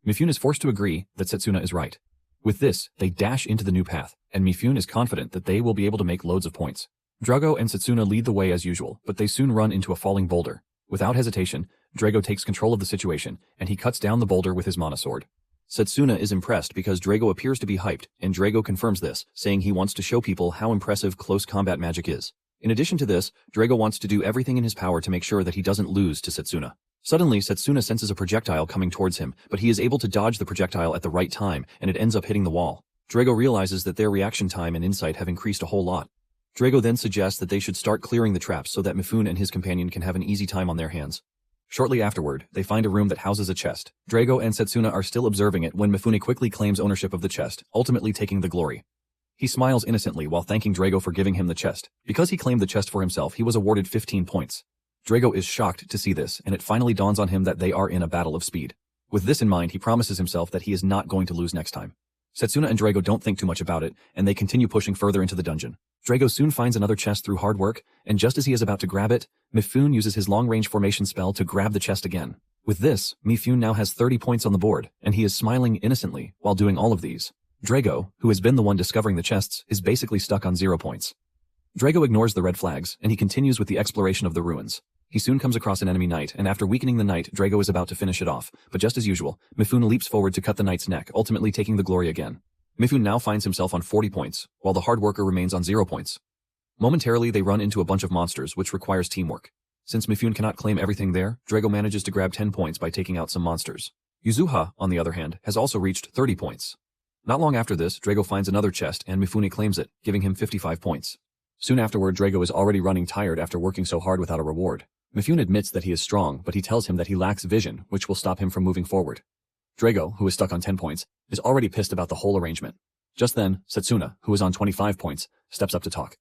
Speaker 1: Mifune is forced to agree that Setsuna is right. With this, they dash into the new path, and Mifune is confident that they will be able to make loads of points. Drago and Setsuna lead the way as usual, but they soon run into a falling boulder. Without hesitation, Drago takes control of the situation, and he cuts down the boulder with his mana sword. Setsuna is impressed because Drago appears to be hyped, and Drago confirms this, saying he wants to show people how impressive close combat magic is. In addition to this, Drago wants to do everything in his power to make sure that he doesn't lose to Setsuna. Suddenly, Setsuna senses a projectile coming towards him, but he is able to dodge the projectile at the right time, and it ends up hitting the wall. Drago realizes that their reaction time and insight have increased a whole lot. Drago then suggests that they should start clearing the traps so that Mifune and his companion can have an easy time on their hands. Shortly afterward, they find a room that houses a chest. Drago and Setsuna are still observing it when Mifune quickly claims ownership of the chest, ultimately taking the glory. He smiles innocently while thanking Drago for giving him the chest. Because he claimed the chest for himself, he was awarded 15 points. Drago is shocked to see this, and it finally dawns on him that they are in a battle of speed. With this in mind, he promises himself that he is not going to lose next time. Setsuna and Drago don't think too much about it, and they continue pushing further into the dungeon. Drago soon finds another chest through hard work, and just as he is about to grab it, Mifune uses his long-range formation spell to grab the chest again. With this, Mifune now has 30 points on the board, and he is smiling innocently while doing all of these. Drago, who has been the one discovering the chests, is basically stuck on 0 points. Drago ignores the red flags, and he continues with the exploration of the ruins. He soon comes across an enemy knight, and after weakening the knight, Drago is about to finish it off, but just as usual, Mifune leaps forward to cut the knight's neck, ultimately taking the glory again. Mifune now finds himself on 40 points, while the hard worker remains on 0 points. Momentarily, they run into a bunch of monsters, which requires teamwork. Since Mifune cannot claim everything there, Drago manages to grab 10 points by taking out some monsters. Yuzuha, on the other hand, has also reached 30 points. Not long after this, Drago finds another chest, and Mifune claims it, giving him 55 points. Soon afterward, Drago is already running tired after working so hard without a reward. Mifune admits that he is strong, but he tells him that he lacks vision, which will stop him from moving forward. Drago, who is stuck on 10 points, is already pissed about the whole arrangement. Just then, Setsuna, who is on 25 points, steps up to talk.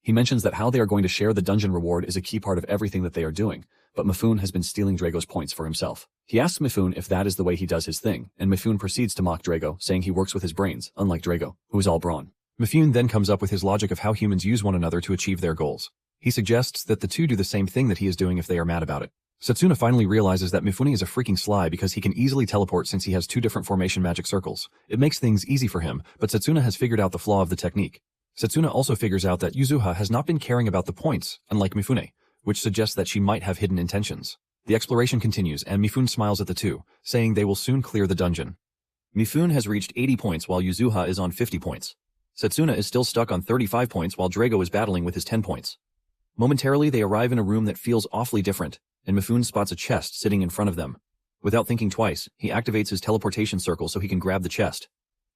Speaker 1: He mentions that how they are going to share the dungeon reward is a key part of everything that they are doing, but Mifune has been stealing Drago's points for himself. He asks Mifune if that is the way he does his thing, and Mifune proceeds to mock Drago, saying he works with his brains, unlike Drago, who is all brawn. Mifune then comes up with his logic of how humans use one another to achieve their goals. He suggests that the two do the same thing that he is doing if they are mad about it. Setsuna finally realizes that Mifune is a freaking sly because he can easily teleport since he has 2 different formation magic circles. It makes things easy for him, but Setsuna has figured out the flaw of the technique. Setsuna also figures out that Yuzuha has not been caring about the points, unlike Mifune, which suggests that she might have hidden intentions. The exploration continues, and Mifune smiles at the two, saying they will soon clear the dungeon. Mifune has reached 80 points while Yuzuha is on 50 points. Setsuna is still stuck on 35 points while Drago is battling with his 10 points. Momentarily, they arrive in a room that feels awfully different, and Mifune spots a chest sitting in front of them. Without thinking twice, he activates his teleportation circle so he can grab the chest.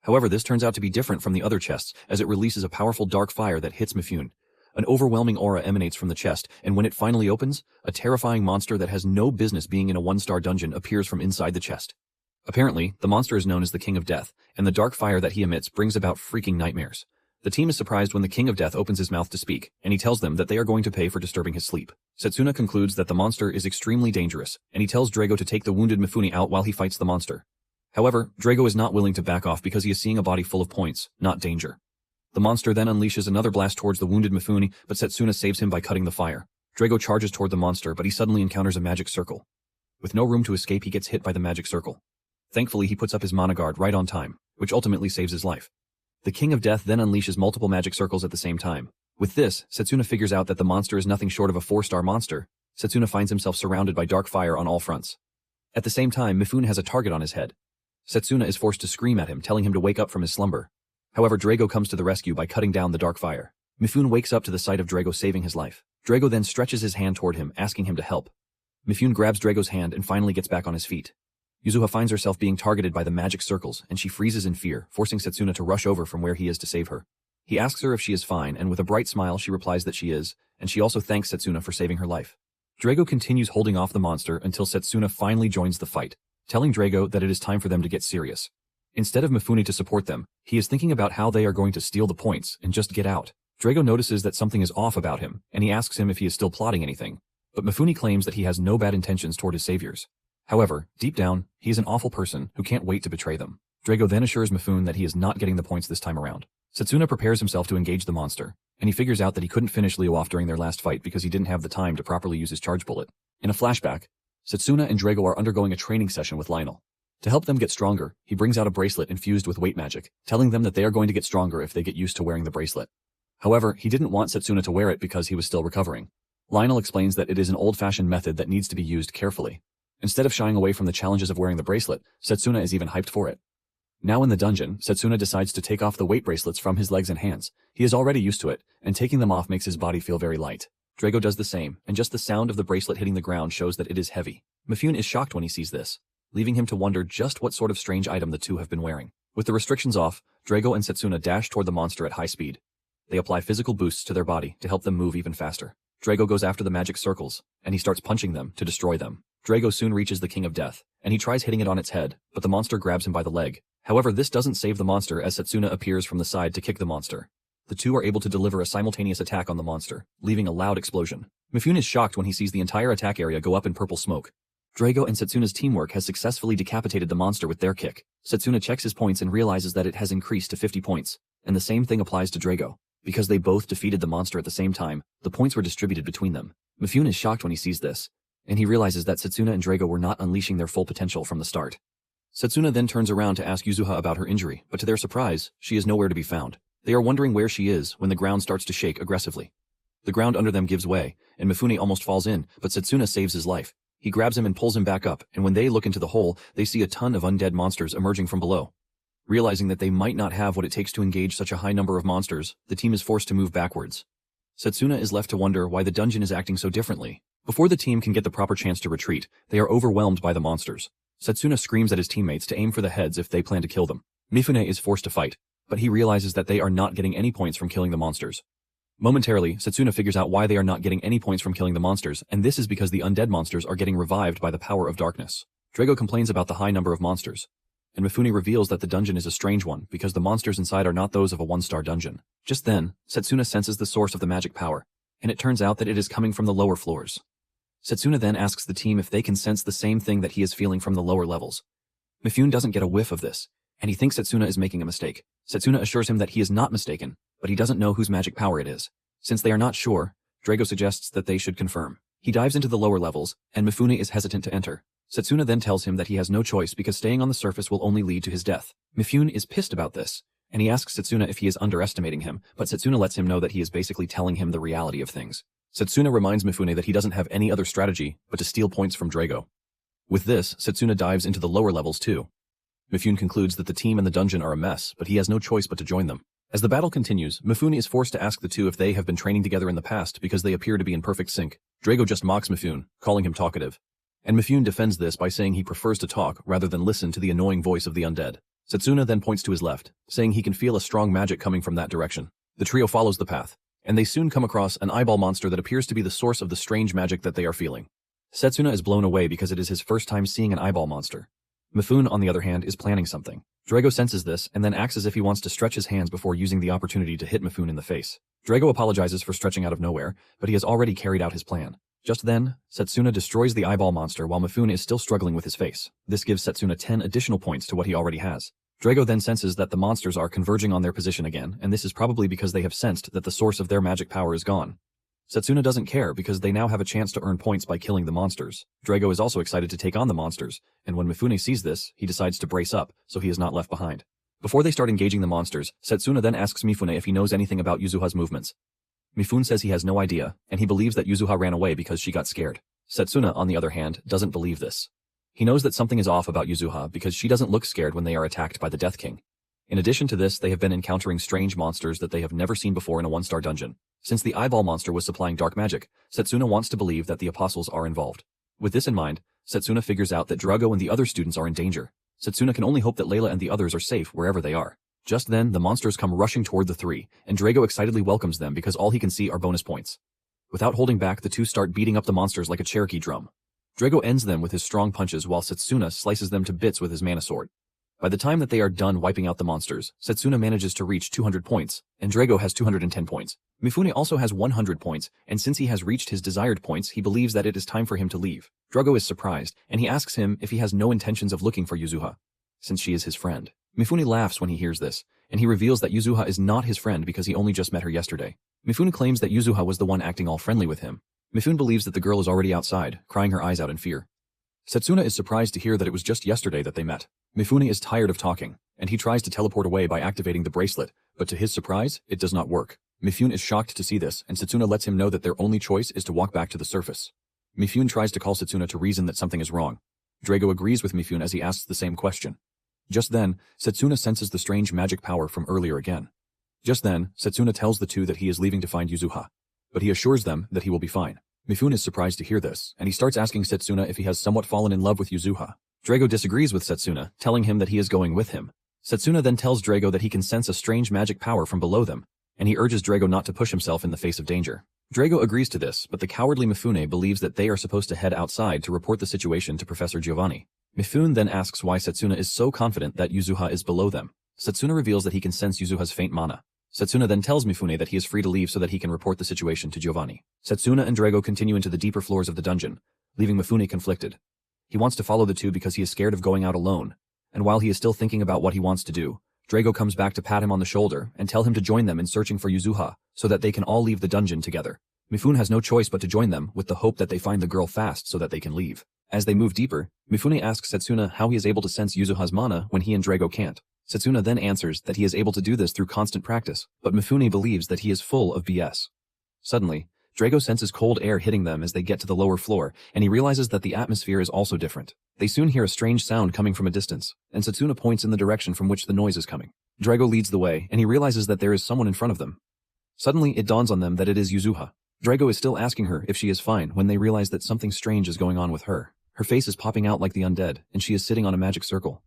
Speaker 1: However, this turns out to be different from the other chests, as it releases a powerful dark fire that hits Mifune. An overwhelming aura emanates from the chest, and when it finally opens, a terrifying monster that has no business being in a 1-star dungeon appears from inside the chest. Apparently, the monster is known as the King of Death, and the dark fire that he emits brings about freaking nightmares. The team is surprised when the King of Death opens his mouth to speak, and he tells them that they are going to pay for disturbing his sleep. Setsuna concludes that the monster is extremely dangerous, and he tells Drago to take the wounded Mifune out while he fights the monster. However, Drago is not willing to back off because he is seeing a body full of points, not danger. The monster then unleashes another blast towards the wounded Mifune, but Setsuna saves him by cutting the fire. Drago charges toward the monster, but he suddenly encounters a magic circle. With no room to escape, he gets hit by the magic circle. Thankfully, he puts up his mana guard right on time, which ultimately saves his life. The King of Death then unleashes multiple magic circles at the same time. With this, Setsuna figures out that the monster is nothing short of a 4-star monster. Setsuna finds himself surrounded by dark fire on all fronts. At the same time, Mifune has a target on his head. Setsuna is forced to scream at him, telling him to wake up from his slumber. However, Drago comes to the rescue by cutting down the dark fire. Mifune wakes up to the sight of Drago saving his life. Drago then stretches his hand toward him, asking him to help. Mifune grabs Drago's hand and finally gets back on his feet. Yuzuha finds herself being targeted by the magic circles, and she freezes in fear, forcing Setsuna to rush over from where he is to save her. He asks her if she is fine, and with a bright smile she replies that she is, and she also thanks Setsuna for saving her life. Drago continues holding off the monster until Setsuna finally joins the fight, telling Drago that it is time for them to get serious. Instead of Mifune to support them, he is thinking about how they are going to steal the points and just get out. Drago notices that something is off about him, and he asks him if he is still plotting anything, but Mifune claims that he has no bad intentions toward his saviors. However, deep down, he is an awful person who can't wait to betray them. Drago then assures Mifune that he is not getting the points this time around. Setsuna prepares himself to engage the monster, and he figures out that he couldn't finish Leo off during their last fight because he didn't have the time to properly use his charge bullet. In a flashback, Setsuna and Drago are undergoing a training session with Lionel. To help them get stronger, he brings out a bracelet infused with weight magic, telling them that they are going to get stronger if they get used to wearing the bracelet. However, he didn't want Setsuna to wear it because he was still recovering. Lionel explains that it is an old-fashioned method that needs to be used carefully. Instead of shying away from the challenges of wearing the bracelet, Setsuna is even hyped for it. Now in the dungeon, Setsuna decides to take off the weight bracelets from his legs and hands. He is already used to it, and taking them off makes his body feel very light. Drago does the same, and just the sound of the bracelet hitting the ground shows that it is heavy. Mifune is shocked when he sees this, leaving him to wonder just what sort of strange item the two have been wearing. With the restrictions off, Drago and Setsuna dash toward the monster at high speed. They apply physical boosts to their body to help them move even faster. Drago goes after the magic circles, and he starts punching them to destroy them. Drago soon reaches the King of Death, and he tries hitting it on its head, but the monster grabs him by the leg. However, this doesn't save the monster as Setsuna appears from the side to kick the monster. The two are able to deliver a simultaneous attack on the monster, leaving a loud explosion. Mifune is shocked when he sees the entire attack area go up in purple smoke. Drago and Setsuna's teamwork has successfully decapitated the monster with their kick. Setsuna checks his points and realizes that it has increased to 50 points, and the same thing applies to Drago. Because they both defeated the monster at the same time, the points were distributed between them. Mifune is shocked when he sees this, and he realizes that Setsuna and Drago were not unleashing their full potential from the start. Setsuna then turns around to ask Yuzuha about her injury, but to their surprise, she is nowhere to be found. They are wondering where she is when the ground starts to shake aggressively. The ground under them gives way, and Mifune almost falls in, but Setsuna saves his life. He grabs him and pulls him back up, and when they look into the hole, they see a ton of undead monsters emerging from below. Realizing that they might not have what it takes to engage such a high number of monsters, the team is forced to move backwards. Setsuna is left to wonder why the dungeon is acting so differently. Before the team can get the proper chance to retreat, they are overwhelmed by the monsters. Setsuna screams at his teammates to aim for the heads if they plan to kill them. Mifune is forced to fight, but he realizes that they are not getting any points from killing the monsters. Momentarily, Setsuna figures out why they are not getting any points from killing the monsters, and this is because the undead monsters are getting revived by the power of darkness. Drago complains about the high number of monsters, and Mifune reveals that the dungeon is a strange one because the monsters inside are not those of a 1-star dungeon. Just then, Setsuna senses the source of the magic power, and it turns out that it is coming from the lower floors. Setsuna then asks the team if they can sense the same thing that he is feeling from the lower levels. Mifune doesn't get a whiff of this, and he thinks Setsuna is making a mistake. Setsuna assures him that he is not mistaken, but he doesn't know whose magic power it is. Since they are not sure, Drago suggests that they should confirm. He dives into the lower levels, and Mifune is hesitant to enter. Setsuna then tells him that he has no choice because staying on the surface will only lead to his death. Mifune is pissed about this, and he asks Setsuna if he is underestimating him, but Setsuna lets him know that he is basically telling him the reality of things. Setsuna reminds Mifune that he doesn't have any other strategy but to steal points from Drago. With this, Setsuna dives into the lower levels too. Mifune concludes that the team and the dungeon are a mess, but he has no choice but to join them. As the battle continues, Mifune is forced to ask the two if they have been training together in the past because they appear to be in perfect sync. Drago just mocks Mifune, calling him talkative. And Mifune defends this by saying he prefers to talk rather than listen to the annoying voice of the undead. Setsuna then points to his left, saying he can feel a strong magic coming from that direction. The trio follows the path, and they soon come across an eyeball monster that appears to be the source of the strange magic that they are feeling. Setsuna is blown away because it is his first time seeing an eyeball monster. Mifune, on the other hand, is planning something. Drago senses this and then acts as if he wants to stretch his hands before using the opportunity to hit Mifune in the face. Drago apologizes for stretching out of nowhere, but he has already carried out his plan. Just then, Setsuna destroys the eyeball monster while Mifune is still struggling with his face. This gives Setsuna 10 additional points to what he already has. Drago then senses that the monsters are converging on their position again, and this is probably because they have sensed that the source of their magic power is gone. Setsuna doesn't care because they now have a chance to earn points by killing the monsters. Drago is also excited to take on the monsters, and when Mifune sees this, he decides to brace up, so he is not left behind. Before they start engaging the monsters, Setsuna then asks Mifune if he knows anything about Yuzuha's movements. Mifune says he has no idea, and he believes that Yuzuha ran away because she got scared. Setsuna, on the other hand, doesn't believe this. He knows that something is off about Yuzuha because she doesn't look scared when they are attacked by the Death King. In addition to this, they have been encountering strange monsters that they have never seen before in a one-star dungeon. Since the eyeball monster was supplying dark magic, Setsuna wants to believe that the apostles are involved. With this in mind, Setsuna figures out that Drago and the other students are in danger. Setsuna can only hope that Layla and the others are safe wherever they are. Just then, the monsters come rushing toward the three, and Drago excitedly welcomes them because all he can see are bonus points. Without holding back, the two start beating up the monsters like a Cherokee drum. Drago ends them with his strong punches while Setsuna slices them to bits with his mana sword. By the time that they are done wiping out the monsters, Setsuna manages to reach 200 points, and Drago has 210 points. Mifune also has 100 points, and since he has reached his desired points, he believes that it is time for him to leave. Drago is surprised, and he asks him if he has no intentions of looking for Yuzuha, since she is his friend. Mifune laughs when he hears this, and he reveals that Yuzuha is not his friend because he only just met her yesterday. Mifune claims that Yuzuha was the one acting all friendly with him. Mifune believes that the girl is already outside, crying her eyes out in fear. Setsuna is surprised to hear that it was just yesterday that they met. Mifune is tired of talking, and he tries to teleport away by activating the bracelet, but to his surprise, it does not work. Mifune is shocked to see this, and Setsuna lets him know that their only choice is to walk back to the surface. Mifune tries to call Setsuna to reason that something is wrong. Drago agrees with Mifune as he asks the same question. Just then, Setsuna senses the strange magic power from earlier again. Just then, Setsuna tells the two that he is leaving to find Yuzuha, but he assures them that he will be fine. Mifune is surprised to hear this, and he starts asking Setsuna if he has somewhat fallen in love with Yuzuha. Drago disagrees with Setsuna, telling him that he is going with him. Setsuna then tells Drago that he can sense a strange magic power from below them, and he urges Drago not to push himself in the face of danger. Drago agrees to this, but the cowardly Mifune believes that they are supposed to head outside to report the situation to Professor Giovanni. Mifune then asks why Setsuna is so confident that Yuzuha is below them. Setsuna reveals that he can sense Yuzuha's faint mana. Setsuna then tells Mifune that he is free to leave so that he can report the situation to Giovanni. Setsuna and Drago continue into the deeper floors of the dungeon, leaving Mifune conflicted. He wants to follow the two because he is scared of going out alone, and while he is still thinking about what he wants to do, Drago comes back to pat him on the shoulder and tell him to join them in searching for Yuzuha so that they can all leave the dungeon together. Mifune has no choice but to join them with the hope that they find the girl fast so that they can leave. As they move deeper, Mifune asks Setsuna how he is able to sense Yuzuha's mana when he and Drago can't. Setsuna then answers that he is able to do this through constant practice, but Mifune believes that he is full of BS. Suddenly, Drago senses cold air hitting them as they get to the lower floor, and he realizes that the atmosphere is also different. They soon hear a strange sound coming from a distance, and Setsuna points in the direction from which the noise is coming. Drago leads the way, and he realizes that there is someone in front of them. Suddenly, it dawns on them that it is Yuzuha. Drago is still asking her if she is fine when they realize that something strange is going on with her. Her face is popping out like the undead, and she is sitting on a magic circle.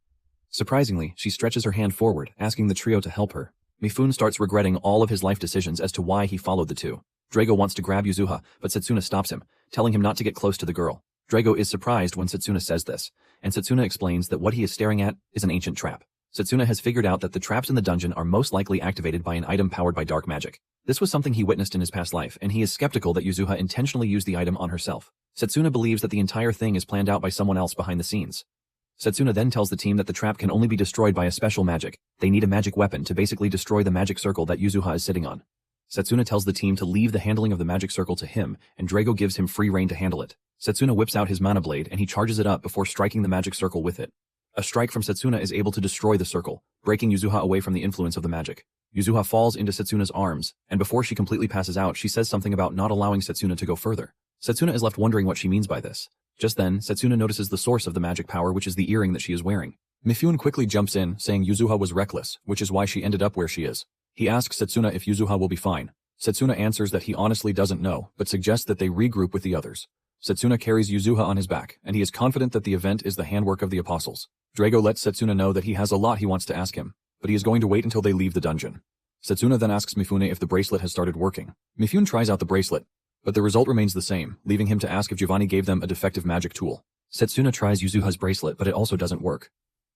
Speaker 1: Surprisingly, she stretches her hand forward, asking the trio to help her. Mifune starts regretting all of his life decisions as to why he followed the two. Drago wants to grab Yuzuha, but Setsuna stops him, telling him not to get close to the girl. Drago is surprised when Setsuna says this, and Setsuna explains that what he is staring at is an ancient trap. Setsuna has figured out that the traps in the dungeon are most likely activated by an item powered by dark magic. This was something he witnessed in his past life, and he is skeptical that Yuzuha intentionally used the item on herself. Setsuna believes that the entire thing is planned out by someone else behind the scenes. Setsuna then tells the team that the trap can only be destroyed by a special magic. They need a magic weapon to basically destroy the magic circle that Yuzuha is sitting on. Setsuna tells the team to leave the handling of the magic circle to him, and Drago gives him free rein to handle it. Setsuna whips out his mana blade and he charges it up before striking the magic circle with it. A strike from Setsuna is able to destroy the circle, breaking Yuzuha away from the influence of the magic. Yuzuha falls into Setsuna's arms, and before she completely passes out, she says something about not allowing Setsuna to go further. Setsuna is left wondering what she means by this. Just then, Setsuna notices the source of the magic power, which is the earring that she is wearing. Mifune quickly jumps in, saying Yuzuha was reckless, which is why she ended up where she is. He asks Setsuna if Yuzuha will be fine. Setsuna answers that he honestly doesn't know, but suggests that they regroup with the others. Setsuna carries Yuzuha on his back, and he is confident that the event is the handwork of the apostles. Drago lets Setsuna know that he has a lot he wants to ask him, but he is going to wait until they leave the dungeon. Setsuna then asks Mifune if the bracelet has started working. Mifune tries out the bracelet, but the result remains the same, leaving him to ask if Giovanni gave them a defective magic tool. Setsuna tries Yuzuha's bracelet, but it also doesn't work.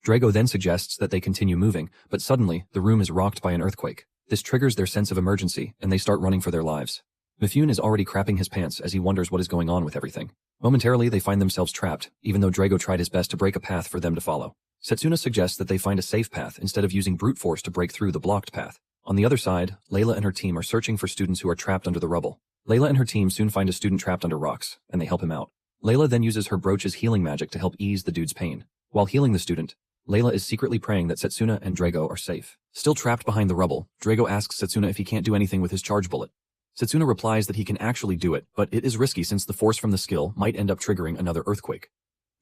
Speaker 1: Drago then suggests that they continue moving, but suddenly, the room is rocked by an earthquake. This triggers their sense of emergency, and they start running for their lives. Mifune is already crapping his pants as he wonders what is going on with everything. Momentarily, they find themselves trapped, even though Drago tried his best to break a path for them to follow. Setsuna suggests that they find a safe path instead of using brute force to break through the blocked path. On the other side, Layla and her team are searching for students who are trapped under the rubble. Layla and her team soon find a student trapped under rocks, and they help him out. Layla then uses her brooch's healing magic to help ease the dude's pain. While healing the student, Layla is secretly praying that Setsuna and Drago are safe. Still trapped behind the rubble, Drago asks Setsuna if he can't do anything with his charge bullet. Setsuna replies that he can actually do it, but it is risky since the force from the skill might end up triggering another earthquake.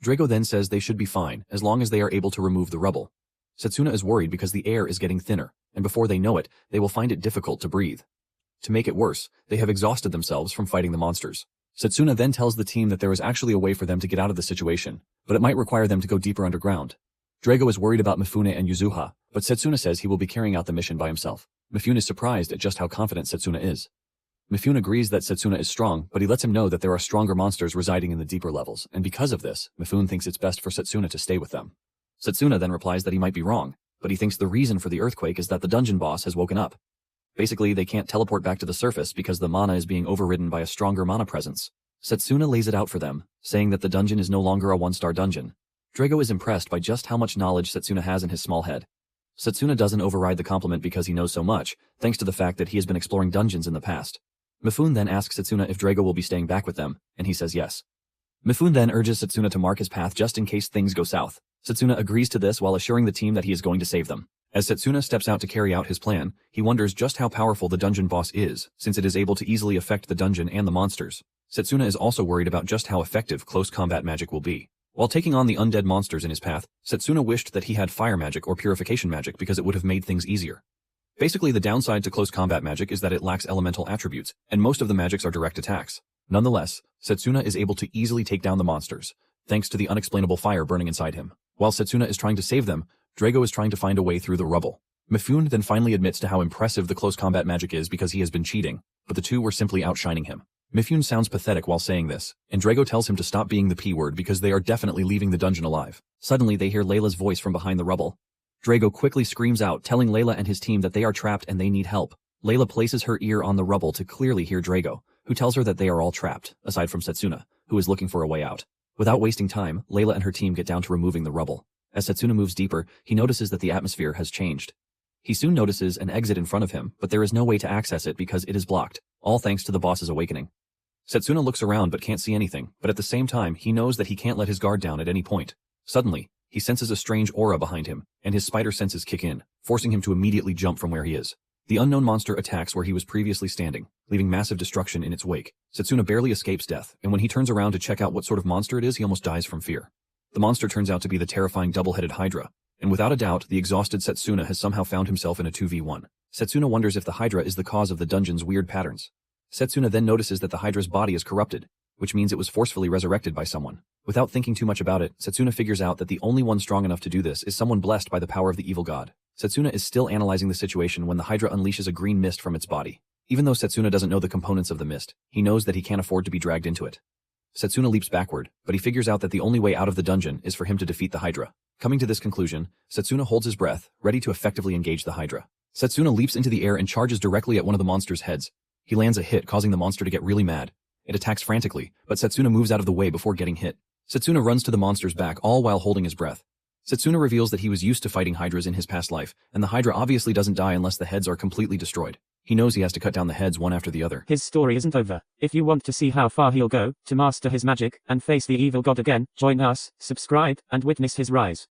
Speaker 1: Drago then says they should be fine, as long as they are able to remove the rubble. Setsuna is worried because the air is getting thinner, and before they know it, they will find it difficult to breathe. To make it worse, they have exhausted themselves from fighting the monsters. Setsuna then tells the team that there is actually a way for them to get out of the situation, but it might require them to go deeper underground. Drago is worried about Mifune and Yuzuha, but Setsuna says he will be carrying out the mission by himself. Mifune is surprised at just how confident Setsuna is. Mifune agrees that Setsuna is strong, but he lets him know that there are stronger monsters residing in the deeper levels, and because of this, Mifune thinks it's best for Setsuna to stay with them. Setsuna then replies that he might be wrong, but he thinks the reason for the earthquake is that the dungeon boss has woken up. Basically, they can't teleport back to the surface because the mana is being overridden by a stronger mana presence. Setsuna lays it out for them, saying that the dungeon is no longer a one-star dungeon. Drago is impressed by just how much knowledge Setsuna has in his small head. Setsuna doesn't override the compliment because he knows so much, thanks to the fact that he has been exploring dungeons in the past. Mifune then asks Setsuna if Drago will be staying back with them, and he says yes. Mifune then urges Setsuna to mark his path just in case things go south. Setsuna agrees to this while assuring the team that he is going to save them. As Setsuna steps out to carry out his plan, he wonders just how powerful the dungeon boss is, since it is able to easily affect the dungeon and the monsters. Setsuna is also worried about just how effective close combat magic will be. While taking on the undead monsters in his path, Setsuna wished that he had fire magic or purification magic because it would have made things easier. Basically, the downside to close combat magic is that it lacks elemental attributes, and most of the magics are direct attacks. Nonetheless, Setsuna is able to easily take down the monsters, thanks to the unexplainable fire burning inside him. While Setsuna is trying to save them, Drago is trying to find a way through the rubble. Mifune then finally admits to how impressive the close combat magic is because he has been cheating, but the two were simply outshining him. Mifune sounds pathetic while saying this, and Drago tells him to stop being the P-word because they are definitely leaving the dungeon alive. Suddenly they hear Layla's voice from behind the rubble. Drago quickly screams out, telling Layla and his team that they are trapped and they need help. Layla places her ear on the rubble to clearly hear Drago, who tells her that they are all trapped, aside from Setsuna, who is looking for a way out. Without wasting time, Layla and her team get down to removing the rubble. As Setsuna moves deeper, he notices that the atmosphere has changed. He soon notices an exit in front of him, but there is no way to access it because it is blocked, all thanks to the boss's awakening. Setsuna looks around but can't see anything, but at the same time he knows that he can't let his guard down at any point. Suddenly, he senses a strange aura behind him, and his spider senses kick in, forcing him to immediately jump from where he is. The unknown monster attacks where he was previously standing, leaving massive destruction in its wake. Setsuna barely escapes death, and when he turns around to check out what sort of monster it is, he almost dies from fear. The monster turns out to be the terrifying double-headed Hydra, and without a doubt, the exhausted Setsuna has somehow found himself in a 2v1. Setsuna wonders if the Hydra is the cause of the dungeon's weird patterns. Setsuna then notices that the Hydra's body is corrupted, which means it was forcefully resurrected by someone. Without thinking too much about it, Setsuna figures out that the only one strong enough to do this is someone blessed by the power of the evil god. Setsuna is still analyzing the situation when the Hydra unleashes a green mist from its body. Even though Setsuna doesn't know the components of the mist, he knows that he can't afford to be dragged into it. Setsuna leaps backward, but he figures out that the only way out of the dungeon is for him to defeat the Hydra. Coming to this conclusion, Setsuna holds his breath, ready to effectively engage the Hydra. Setsuna leaps into the air and charges directly at one of the monster's heads. He lands a hit, causing the monster to get really mad. It attacks frantically, but Setsuna moves out of the way before getting hit. Setsuna runs to the monster's back, all while holding his breath. Setsuna reveals that he was used to fighting Hydras in his past life, and the Hydra obviously doesn't die unless the heads are completely destroyed. He knows he has to cut down the heads one after the other.
Speaker 2: His story isn't over. If you want to see how far he'll go to master his magic and face the evil god again, join us, subscribe, and witness his rise.